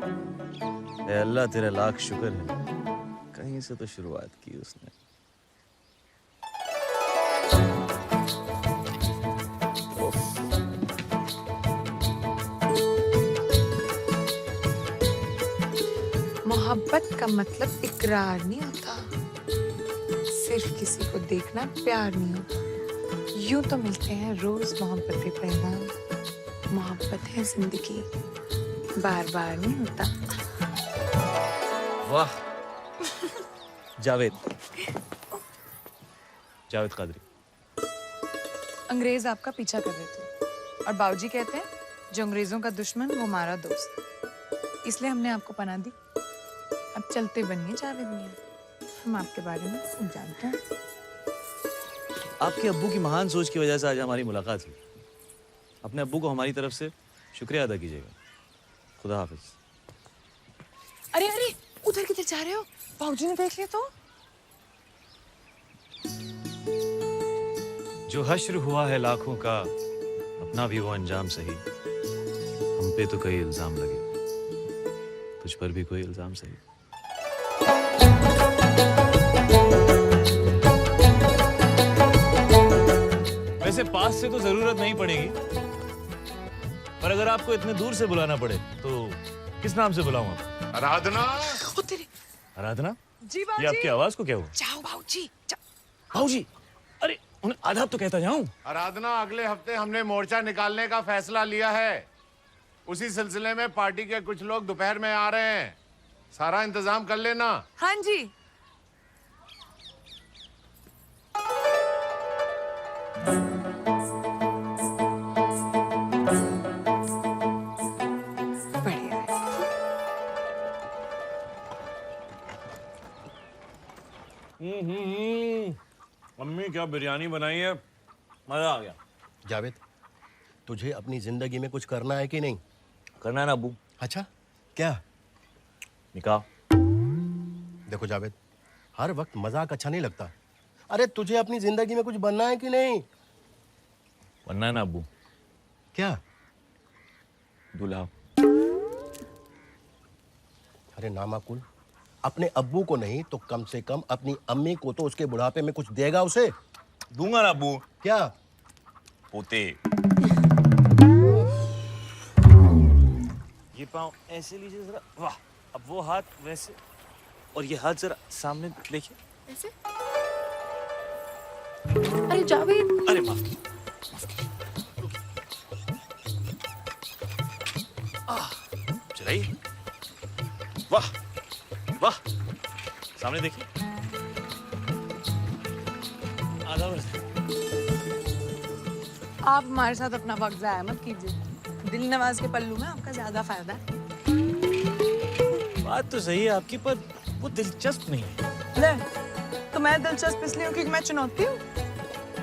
ऐ अल्लाह तेरा लाख शुक्र है, कहीं से तो शुरुआत की उसने। मोहब्बत का मतलब इकरार नहीं होता, सिर्फ किसी को देखना प्यार नहीं होता। यूं तो मिलते हैं रोज मोहब्बतें पैगाम। मोहब्बत है जिंदगी, बार बार नहीं होता। वाह जावेद, जावेद कादरी। अंग्रेज आपका पीछा कर रहे थे और बाबूजी कहते हैं जो अंग्रेजों का दुश्मन वो हमारा दोस्त। इसलिए हमने आपको पनाह दी। अब चलते बनिए जावेद मियां, हम आपके बारे में सब जानते हैं। आपके अब्बू की महान सोच की वजह से आज हमारी मुलाकात हुई। अपने अब्बू को हमारी तरफ से शुक्रिया अदा कीजिएगा। खुदा हाफिज। अरे अरे उधर किधर जा रहे हो? बाबूजी ने देख लिया तो। जो हश्र हुआ है लाखों का, अपना भी वो अंजाम सही। हम पे तो कई इल्जाम लगे, तुझ पर भी कोई इल्जाम सही। वैसे पास से तो जरूरत नहीं पड़ेगी, पर अगर आपको इतने दूर से बुलाना पड़े तो किस नाम से बुलाऊं आप? आराधना। ओ तेरे। आराधना? जी ये बाबूजी। आपकी आवाज को क्या हुआ? जाओ बाबूजी। भाऊजी, अरे उन्हें आदाब तो कहता जाऊं। आराधना, अगले हफ्ते हमने मोर्चा निकालने का फैसला लिया है। उसी सिलसिले में पार्टी के कुछ लोग दोपहर में आ रहे हैं। सारा इंतजाम कर लेना। हाँ जी। मम्मी क्या बिरयानी बनाई है, मजा आ गया। जावेद, तुझे अपनी जिंदगी में कुछ करना है कि नहीं? करना है ना अब्बू। अच्छा, क्या? निकाह। देखो जावेद, हर वक्त मजाक अच्छा नहीं लगता। अरे तुझे अपनी जिंदगी में कुछ बनना है कि नहीं? बनना है ना अब्बू। क्या? दूल्हा। अरे नामाकुल, अपने अब्बू को नहीं तो कम से कम अपनी अम्मी को तो उसके बुढ़ापे में कुछ देगा उसे। दूंगा ना अब्बू। क्या? पोते। ये पाँव ऐसे लीजिए जरा, वाह। अब वो हाथ वैसे, और ये हाथ जरा सामने देखिए। ऐसे? अरे जावेद। अरे माफ कीजिए। चलाइए। वाह वाह, सामने देखिए। आधा वर्ष। आप हमारे साथ अपना वक्त जाया मत कीजिए। दिल नवाज के पल्लू में आपका ज्यादा फायदा है। बात तो सही है आपकी, पर वो दिलचस्प नहीं है। ले, तो मैं दिलचस्प इसलिए हूँ क्योंकि मैं चुनौती हूँ।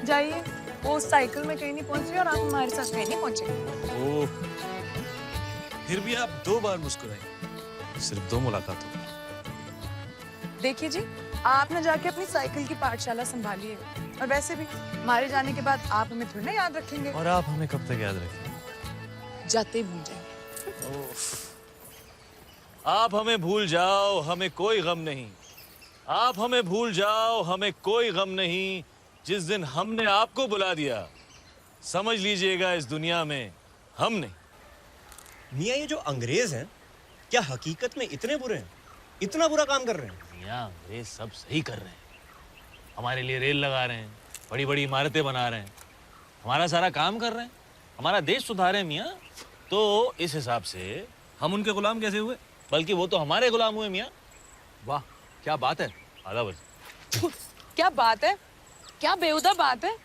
जाइए, वो साइकिल में कहीं नहीं पहुंच रही और आप हमारे साथ कहीं नहीं पहुंचे। ओह, फिर भी आप 2 बार मुस्कुराए, सिर्फ 2 मुलाकातों। देखिए जी, आपने जाके अपनी साइकिल की पाठशाला संभालिए। और वैसे भी हमारे जाने के बाद आप हमें थोड़ी ना याद रखेंगे। और आप हमें कब तक याद रखेंगे? जाते ही भूल जाएंगे। आप हमें भूल जाओ, हमें कोई गम नहीं। आप हमें भूल जाओ, हमें कोई गम नहीं। जिस दिन हमने आपको बुला दिया, समझ लीजिएगा इस दुनिया में हम नहीं। मियाँ, ये जो अंग्रेज हैं, क्या हकीकत में इतने बुरे हैं? इतना बुरा काम कर रहे हैं? मियाँ, अंग्रेज सब सही कर रहे हैं। हमारे लिए रेल लगा रहे हैं, बड़ी बड़ी इमारतें बना रहे हैं, हमारा सारा काम कर रहे हैं, हमारा देश सुधार रहे हैं मियाँ। तो इस हिसाब से हम उनके गुलाम कैसे हुए? बल्कि वो तो हमारे गुलाम हुए मियाँ। वाह, क्या बात है। आधा वर्ष। क्या बात है, क्या बेहुदा बात है।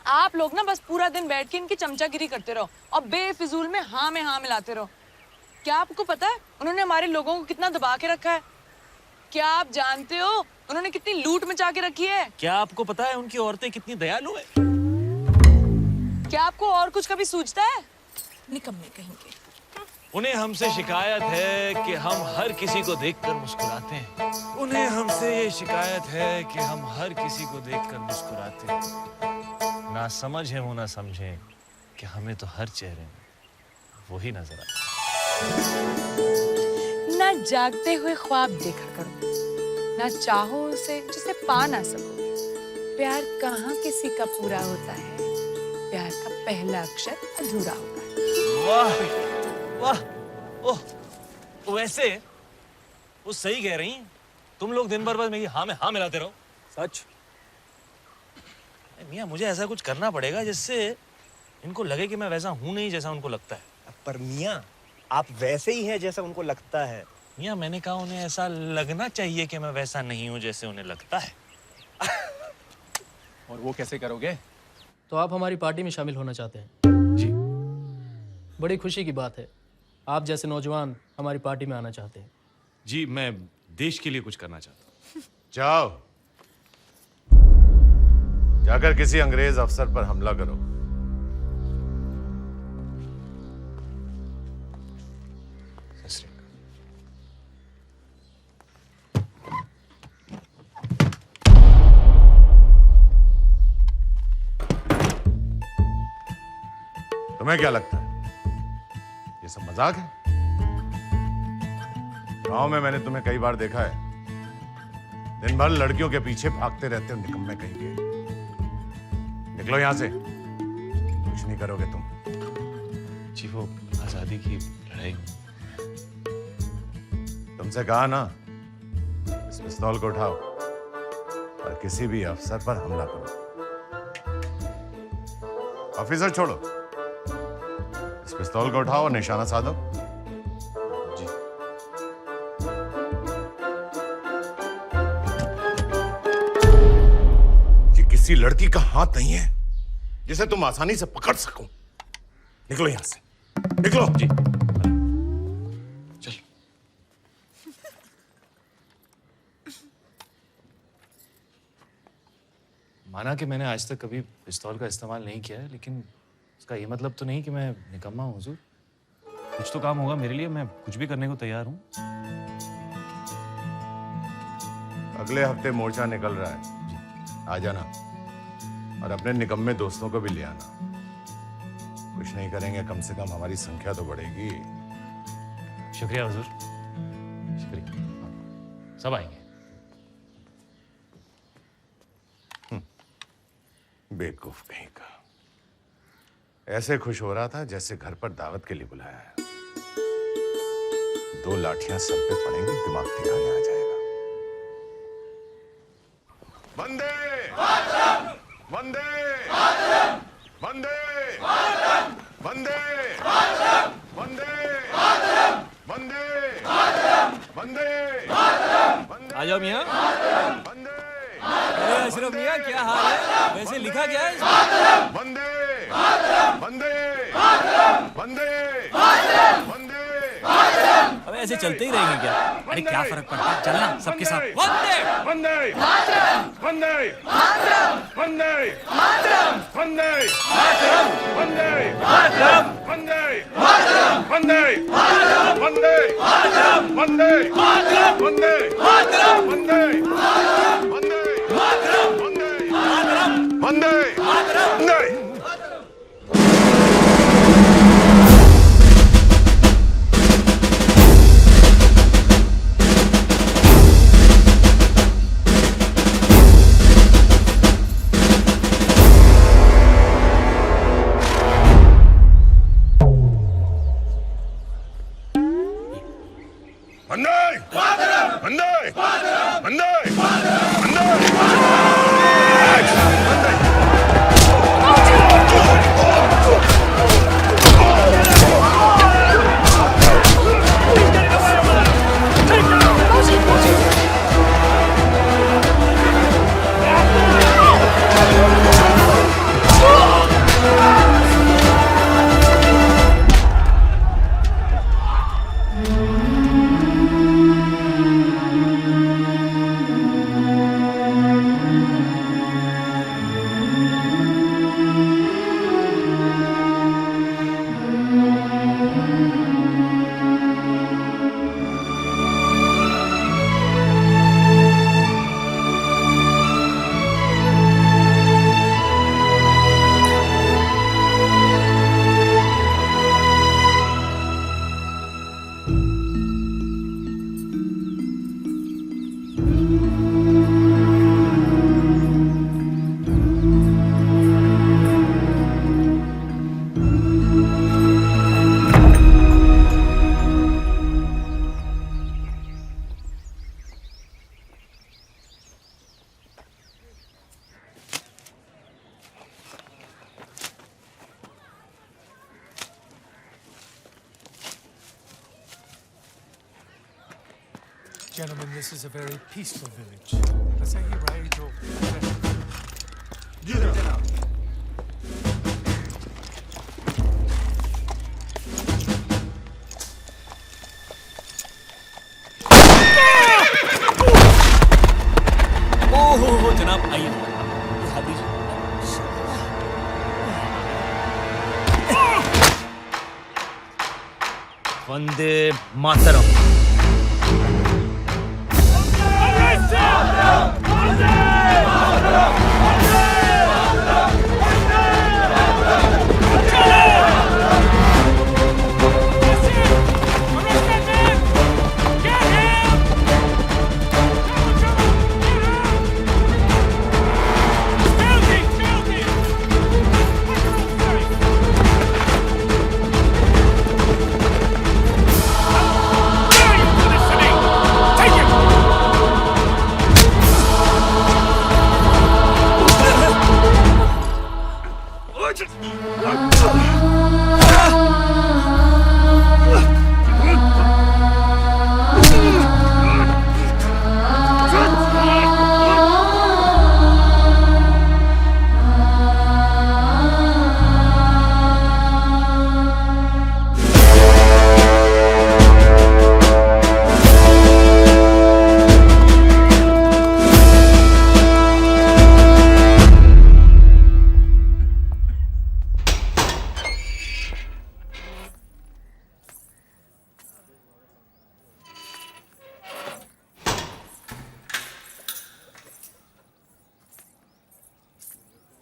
आप लोग ना बस पूरा दिन बैठ के इनकी चमचागिरी करते रहो और बेफिजूल में हाँ मिलाते रहो। क्या आपको पता है उन्होंने हमारे लोगों को कितना दबा के रखा है? क्या आप जानते हो उन्होंने कितनी लूट मचा के रखी है? क्या आपको पता है उनकी औरतें कितनी दयालु है? क्या आपको और कुछ कभी सूझता है? निकम्मे कहेंगे। उन्हें हमसे शिकायत है कि हम हर किसी को देखकर मुस्कुराते हैं। उन्हें हमसे ये शिकायत है कि हम हर किसी को देखकर मुस्कुराते हैं। ना समझ है वो ना समझे कि हमें तो हर चेहरे में वही नजर आता है। ना जागते हुए ख्वाब देखा करो, ना चाहो उसे जिसे पा ना सको। प्यार कहाँ किसी का पूरा होता है, प्यार का पहला अक्षर अधूरा होता है। वाह वाह, ओह, वैसे वो सही कह रही हैं। तुम लोग दिन भर बस मेरी हाँ में हाँ मिलाते रहो। सच? मियाँ, मुझे ऐसा कुछ करना पड़ेगा जिससे इनको लगे कि मैं वैसा हूं नहीं जैसा उनको लगता है। पर मियाँ, आप वैसे ही हैं जैसा उनको लगता है। मियाँ, मैंने कहा उन्हें ऐसा लगना चाहिए कि मैं वैसा नहीं हूं जैसे उन्हें लगता है। और वो कैसे करोगे? तो आप हमारी पार्टी में शामिल होना चाहते हैं? जी। बड़ी खुशी की बात है, आप जैसे नौजवान हमारी पार्टी में आना चाहते हैं। जी, मैं देश के लिए कुछ करना चाहता हूँ। जाओ, जाकर किसी अंग्रेज अफसर पर हमला करो। तुम्हें क्या लगता है ये सब मजाक है? गांव में मैंने तुम्हें कई बार देखा है, दिन भर लड़कियों के पीछे भागते रहते हो निकम्मे कहीं के। निकलो यहां से, कुछ नहीं करोगे तुम। जी, वो आजादी की लड़ाई में तुमसे कहा ना, इस पिस्तौल को उठाओ और किसी भी अफसर पर हमला करो। ऑफिसर छोड़ो, इस पिस्तौल को उठाओ और निशाना साधो। जी। ये किसी लड़की का हाथ नहीं है जिसे तुम आसानी से पकड़ सको। निकलो यहां से, निकलो। जी। चल। माना कि मैंने आज तक कभी पिस्तौल का इस्तेमाल नहीं किया है, लेकिन उसका ये मतलब तो नहीं कि मैं निकम्मा हूँ हुजूर। कुछ तो काम होगा मेरे लिए, मैं कुछ भी करने को तैयार हूँ। अगले हफ्ते मोर्चा निकल रहा है, आ जाना और अपने निकम्मे दोस्तों को भी ले आना। कुछ नहीं करेंगे, कम से कम हमारी संख्या तो बढ़ेगी। शुक्रिया हुजूर, शुक्रिया। सब आएंगे। बेवकूफ कहीं का, ऐसे खुश हो रहा था जैसे घर पर दावत के लिए बुलाया है। 2 लाठियां सर पे पड़ेंगी, दिमाग ठिकाने आ जाएगा। वंदे वंदे वंदे वंदे वंदे वंदे वंदे। आ जाओ मियाँ। अरे अशरफ मियाँ, क्या हाल है? वैसे लिखा क्या है इसमें? वंदे वंदे वंदे वंदे। अब ऐसे चलते ही रहेंगे क्या? अरे क्या फर्क पड़ता है, चलना सबके साथ। वंदे वंदे वंदे वंदे वंदे वंदे वंदे वंदे वंदे वंदे वंदे वंदे वंदे वंदे वंदे। Gentlemen, this is a very peaceful village. Asahi Rai Jo. ओहो जनाब, आइए हाथ दीजिए। वंदे मातरम।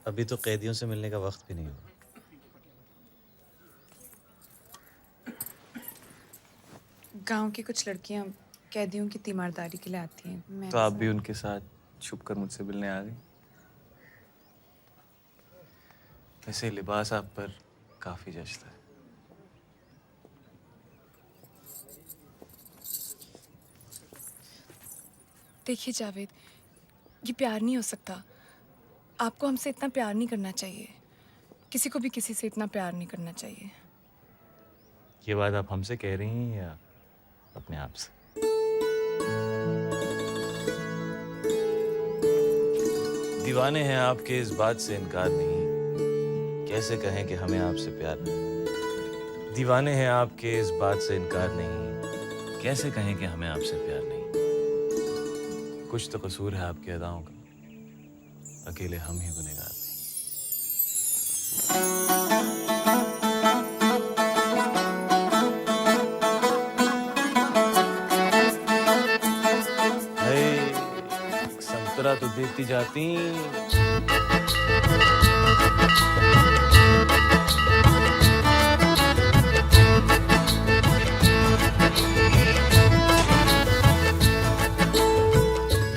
अभी तो कैदियों से मिलने का वक्त भी नहीं हुआ। गांव की कुछ लड़कियां कैदियों की तीमारदारी के लिए आती हैं। मैं तो आप भी उनके साथ छुपकर मुझसे मिलने आ गई। वैसे लिबास आप पर काफी जचता है। देखिए जावेद, ये प्यार नहीं हो सकता। आपको हमसे इतना प्यार नहीं करना चाहिए। किसी को भी किसी से इतना प्यार नहीं करना चाहिए। ये बात आप हमसे कह रही हैं या अपने आप से? दीवाने हैं आपके, इस बात से इनकार नहीं। कैसे कहें कि हमें आपसे प्यार नहीं। दीवाने हैं आपके, इस बात से इनकार नहीं। कैसे कहें कि हमें आपसे प्यार नहीं। कुछ तो कसूर है आपकी अदाओं का, अकेले हम ही गुनहगार नहीं। संतरा तो देती जाती।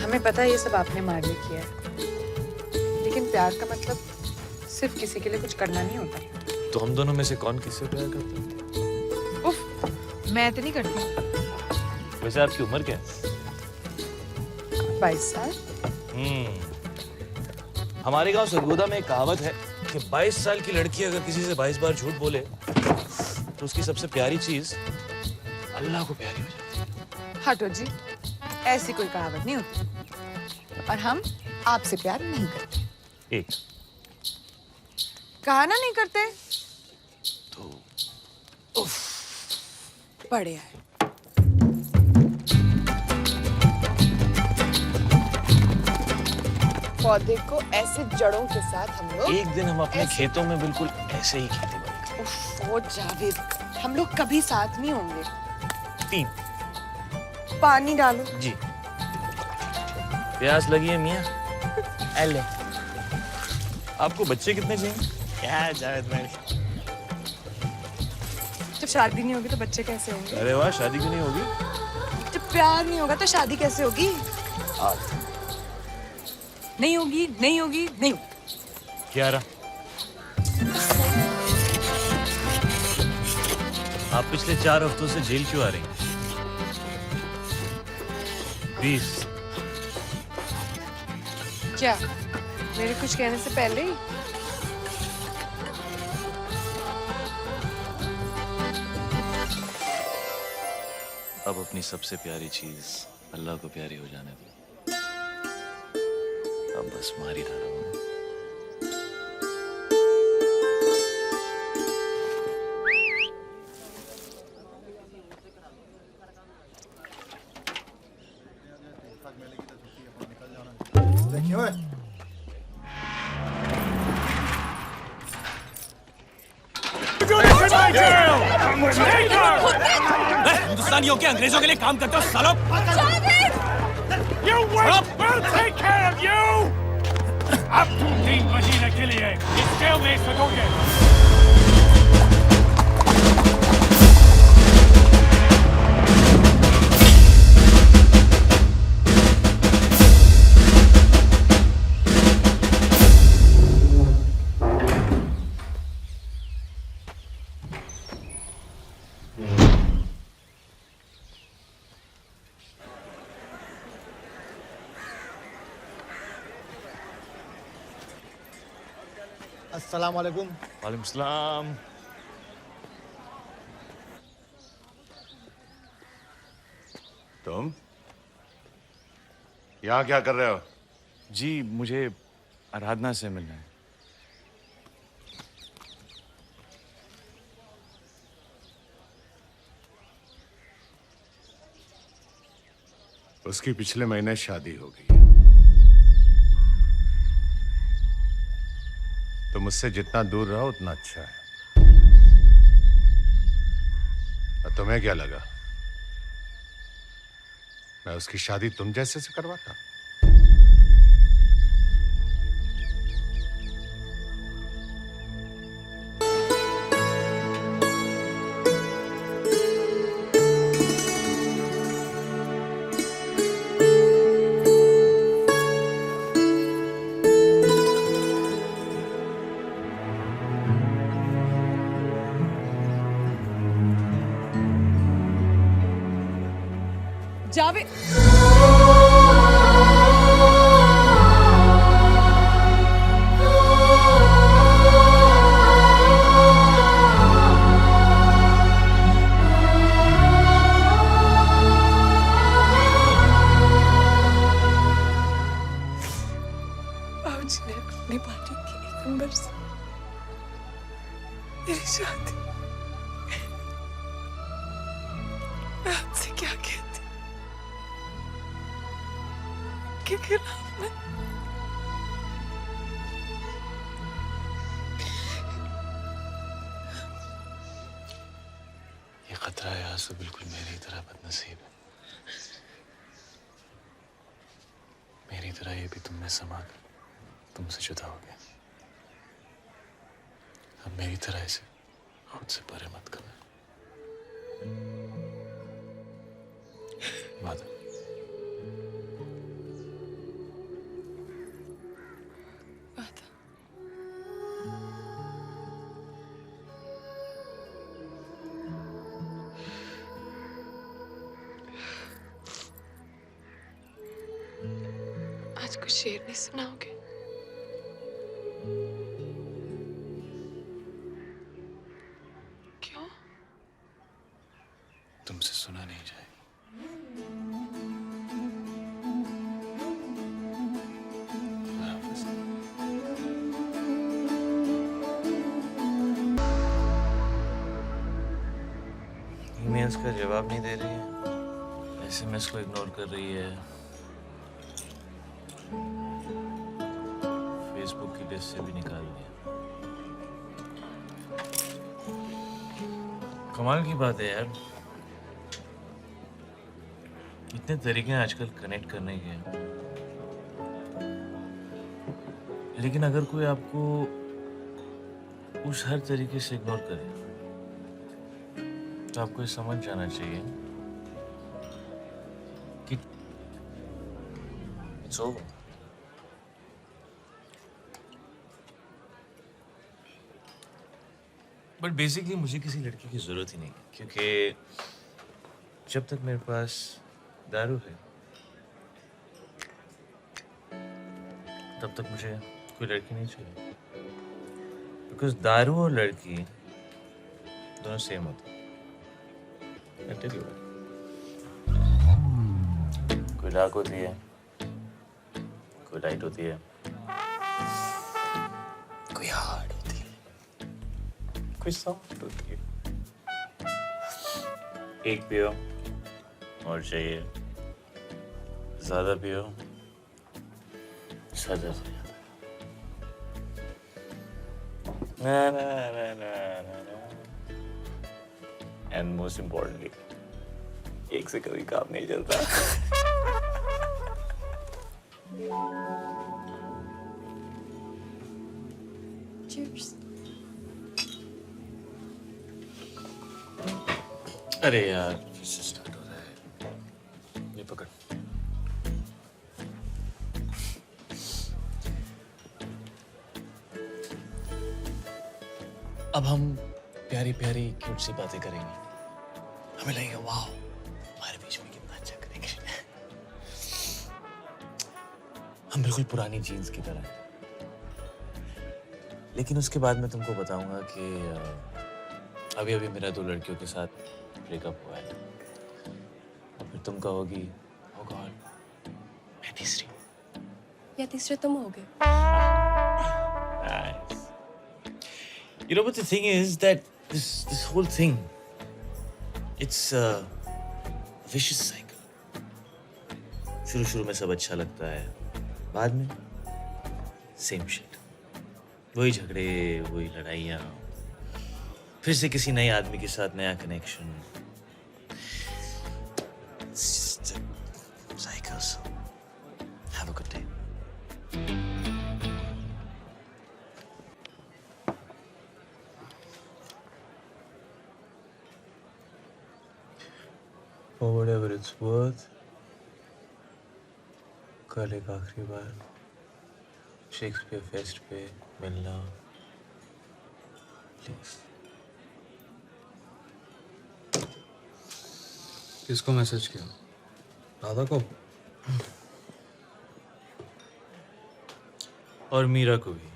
हमें पता है ये सब आपने हमारे लिए किया है, लेकिन प्यार का मतलब सिर्फ किसी के लिए कुछ करना नहीं होता। तो हम दोनों में से कौन किससे प्यार करता है? उफ, मैं तो नहीं करती। वैसे आपकी उम्र क्या है? 22 साल। हमारे गांव सरगोदा में एक कहावत है कि 22 साल की लड़की अगर किसी से 22 बार झूठ बोले तो उसकी सबसे प्यारी चीज अल्लाह को प्यारी हो जाती है। हटो जी, ऐसी कोई कहावत नहीं होती। और हम आपसे प्यार नहीं करते। एक कहा ना नहीं करते तो उफ, बढ़िया है। पौधे को ऐसे जड़ों के साथ हम लोग एक दिन हम अपने खेतों में बिल्कुल ऐसे ही खेती करेंगे। उफ, वो जावेद, हम लोग कभी साथ नहीं होंगे। 3 पानी डालो जी। प्यास लगी है मियाँ? एले। आपको बच्चे कितने चाहिए? क्या जावेद भाई, जब शादी नहीं होगी तो बच्चे कैसे होंगे? अरे वाह, शादी क्यों नहीं होगी? जब प्यार नहीं होगा तो शादी कैसे होगी? नहीं होगी, नहीं होगी, नहीं। 11। आप पिछले 4 हफ्तों से जेल क्यों आ रही हैं? 20। क्या मेरे कुछ कहने से पहले ही? अब अपनी सबसे प्यारी चीज अल्लाह को प्यारी हो जाने दो। अब बस मार ही डालो। हिंदुस्तानियों के अंग्रेजों के लिए काम करते हो सालों। You wait! We'll take care of you! अब तुम 3 महीने के लिए इस जेल में सड़ोगे। अस्सलाम वालेकुम। वालेकुम सलाम। तुम यहाँ क्या कर रहे हो? जी मुझे आराधना से मिलना है। उसकी पिछले महीने शादी हो गई। तो मुझसे जितना दूर रहो उतना अच्छा है। और तुम्हें क्या लगा मैं उसकी शादी तुम जैसे से करवाता? जावेद। बाबूजी ने अपनी पार्टी के एक नंबर से मेरी शादी, मैं आपसे क्या कहती के खिलाफ में। ये खतरा है आंसू बिल्कुल मेरी तरह बदनसीब है। मेरी तरह ये भी तुमने समा कर तुमसे जुदा हो गया। अब मेरी तरह इसे खुद से परे मत करना। वादा। वादा। आज कुछ शेर नहीं सुनाओगे? क्यों? तुमसे सुना नहीं जाएगा। ईमेल्स का जवाब नहीं दे रही है, एसएमएस को इग्नोर कर रही है, फेसबुक की लिस्ट से भी निकाल दिया। कमाल की बात है यार, इतने तरीके हैं आजकल कनेक्ट करने के, लेकिन अगर कोई आपको उस हर तरीके से इग्नोर करे तो आपको ये समझ जाना चाहिए कि इट्स ओवर। बट बेसिकली मुझे किसी लड़की की जरूरत ही नहीं है, क्योंकि जब तक मेरे पास दारू है तब तक मुझे कोई लड़की नहीं चाहिए, बिकॉज दारू और लड़की दोनों सेम होते हैं। कोई डार्क होती है, कोई लाइट होती है, कोई हार्ड होती है, कोई सॉफ्ट होती है। एक पियो और चाहिए, ज्यादा पियो सजा से ज्यादा। ना ना ना ना ना ना। एंड मोस्ट इम्पोर्टेंटली एक से कभी काम नहीं चलता। Cheers. अरे यार फिर से स्टार्ट हो रहा है, ये पकड़। अब हम प्यारी प्यारी क्यूट सी बातें करेंगे, हमें लगेगा वाह हमारे बीच में कितना अच्छा कनेक्शन है। हम बिल्कुल पुरानी जीन्स की तरह हैं। लेकिन उसके बाद मैं तुमको बताऊंगा कि अभी अभी मेरा 2 लड़कियों के साथ ब्रेकअप हुआ है, और फिर तुम कहोगी ओह गॉड मैं तीसरी हूँ, या तीसरे तुम होगे। Nice. You know what the thing is that this whole thing, it's a vicious cycle. शुरू में सब अच्छा लगता है, बाद में सेम शिट, वही झगड़े, वही लड़ाइयाँ, फिर से किसी नए आदमी के साथ नया connection. Cycle. So have a good day. For whatever it's worth, कल एक आखिरी बार शेक्सपियर फेस्ट पे मिलना प्लीज। किसको मैसेज किया? राधा को और मीरा को भी।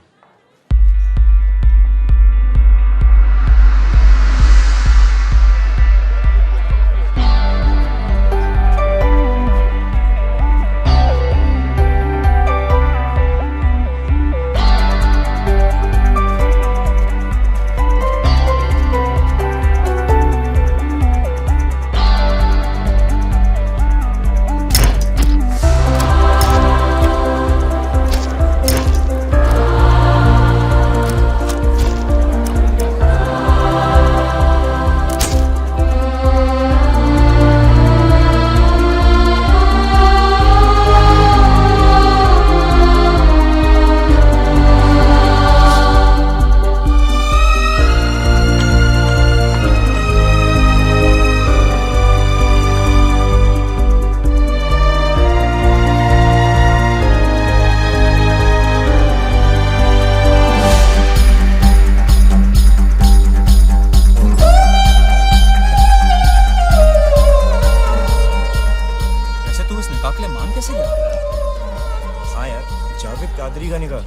हाँ यार, जावेद कादरी का निकाह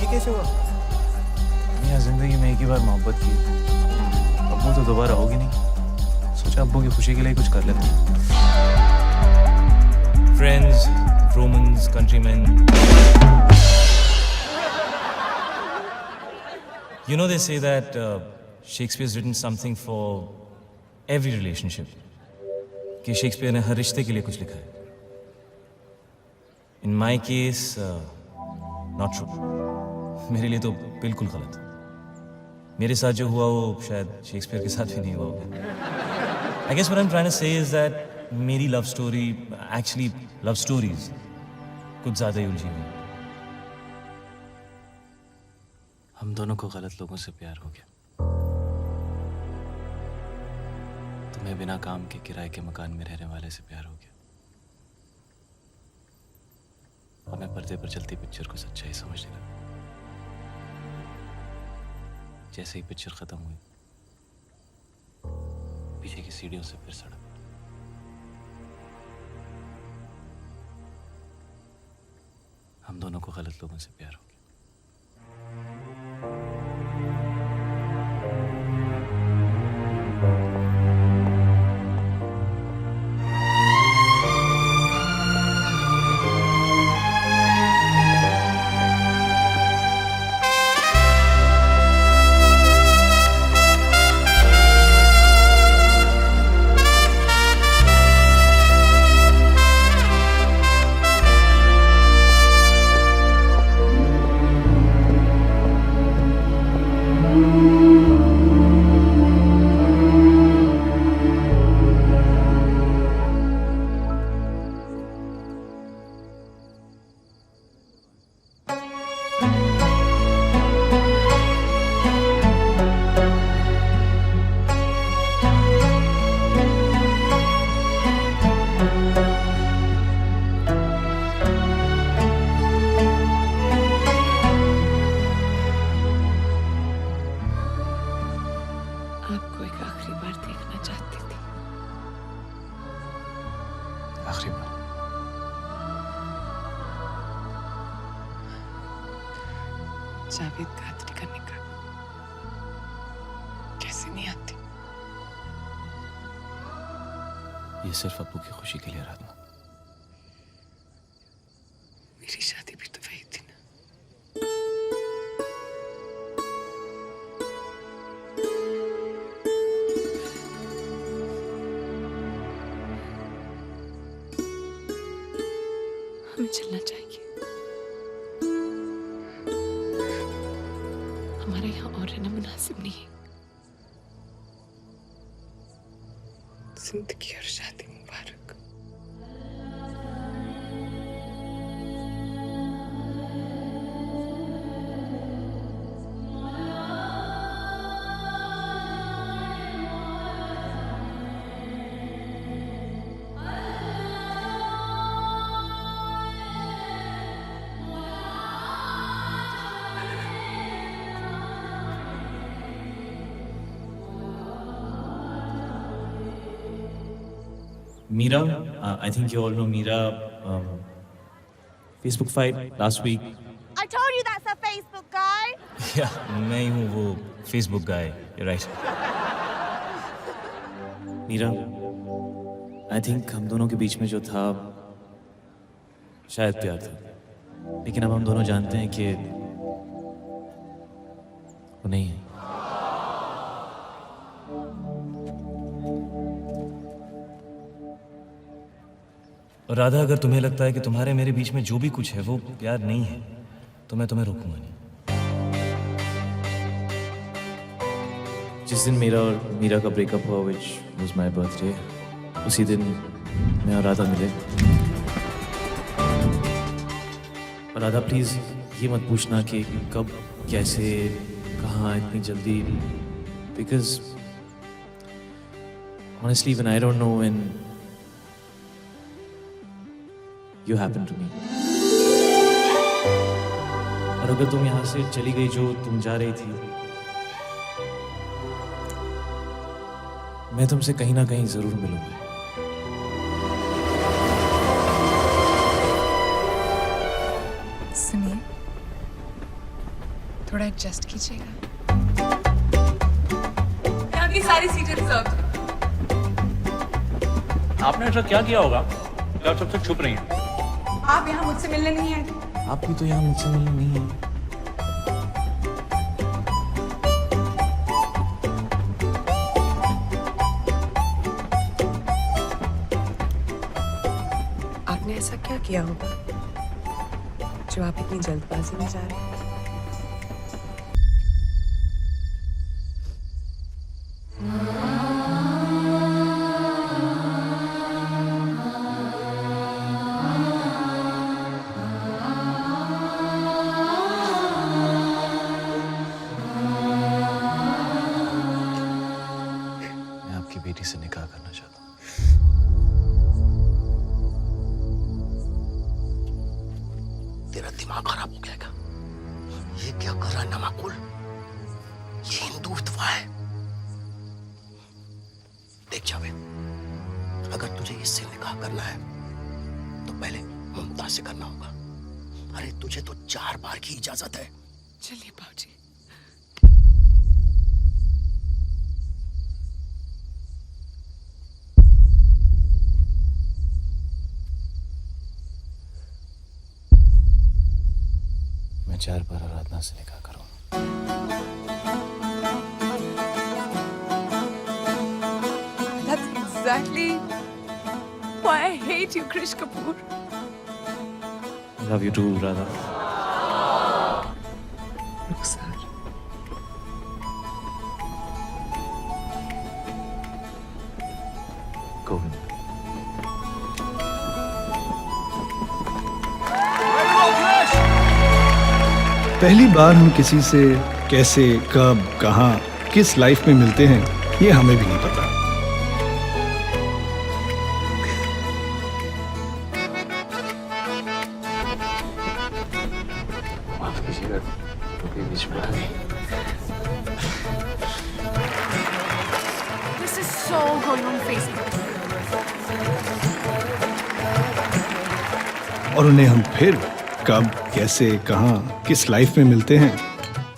ये कैसे हुआ? यहाँ जिंदगी में एक ही बार मोहब्बत की, अब्बू तो दोबारा होगी नहीं। सोचा अब्बू की खुशी के लिए कुछ कर लेते हैं। Friends, Romans, countryman, you know they say that Shakespeare's written something for every relationship. कि शेक्सपियर ने हर रिश्ते के लिए कुछ लिखा है। In my case, not true. मेरे लिए तो बिल्कुल गलत। मेरे साथ जो हुआ वो शायद शेक्सपियर के साथ भी नहीं हुआ होगा। I guess what I'm trying to say is that मेरी love story, actually love stories, कुछ ज़्यादा ही उलझी हुई। हम दोनों को गलत लोगों से प्यार हो गया। तुम्हें बिना काम के किराए के मकान में रहने वाले से प्यार हो गया। और मैं पर्दे पर चलती पिक्चर को सच्चाई समझने लगा। जैसे ही पिक्चर खत्म हुई, पीछे की सीढ़ियों से फिर सड़क। हम दोनों को गलत लोगों से प्यार हो गया। आखिरी बार जावेद कादरी का निकाह कैसे नहीं आती? ये सिर्फ अब्बू की खुशी के लिए आराधना। मेरी शादी भी तो वही थी ना। हमें चलना चाहिए। हमारे यहाँ और रहना मुनासिब नहीं है। जिंदगी और शादी मुबारक। Meera, I think you all know Meera. Facebook fight last week. I told you that's a Facebook guy. Yeah, मैं ही हूँ वो Facebook guy. You're right. Meera, I think हम दोनों के बीच में जो था शायद प्यार था, लेकिन अब हम दोनों जानते हैं कि वो नहीं है। और राधा, अगर तुम्हें लगता है कि तुम्हारे मेरे बीच में जो भी कुछ है वो प्यार नहीं है, तो मैं तुम्हें रोकूंगा नहीं। जिस दिन मेरा और मीरा का ब्रेकअप हुआ, which was my birthday, उसी दिन मैं और राधा मिले। और राधा, प्लीज ये मत पूछना कि कब, कैसे, कहाँ, इतनी जल्दी, because honestly when I don't know when you happen to me. और अगर तुम यहाँ से चली गई जो तुम जा रही थी, मैं तुमसे कहीं ना कहीं जरूर मिलूंगा। सुनिए, थोड़ा एडजस्ट कीजिएगा। यहाँ की सारी सीटें रिजर्व। आपने ऐसा क्या किया होगा कि आप सबसे छुप रही हैं? आप यहाँ मुझसे मिलने नहीं आए। आप भी तो यहाँ मुझसे मिलने नहीं है। आपने ऐसा क्या किया होगा जो आप इतनी जल्दबाजी में जा रहे हैं? बेटी से निकाह करना चाहता हूँ। तेरा दिमाग खराब हो गया क्या? ये क्या कर रहा है नमाकुल? ये हिंदुत्व है। देख जावेद, अगर तुझे इससे निकाह करना है तो पहले मुमताज से करना होगा। अरे तुझे तो 4 बार की इजाजत है। चलिए बाबूजी। मैं 4 बार आराधना से निकाह करूँ। That's exactly why I hate you, Krish Kapoor. I love you too, Radha. Rukhsar. Govind. पहली बार हम किसी से कैसे, कब, कहाँ, किस लाइफ में मिलते हैं, ये हमें भी नहीं पता। माफ कीजिएगा, क्योंकि बीच में आ गई। This is so going on Facebook. और उन्हें हम फिर कब, कैसे, कहाँ, किस लाइफ में मिलते हैं,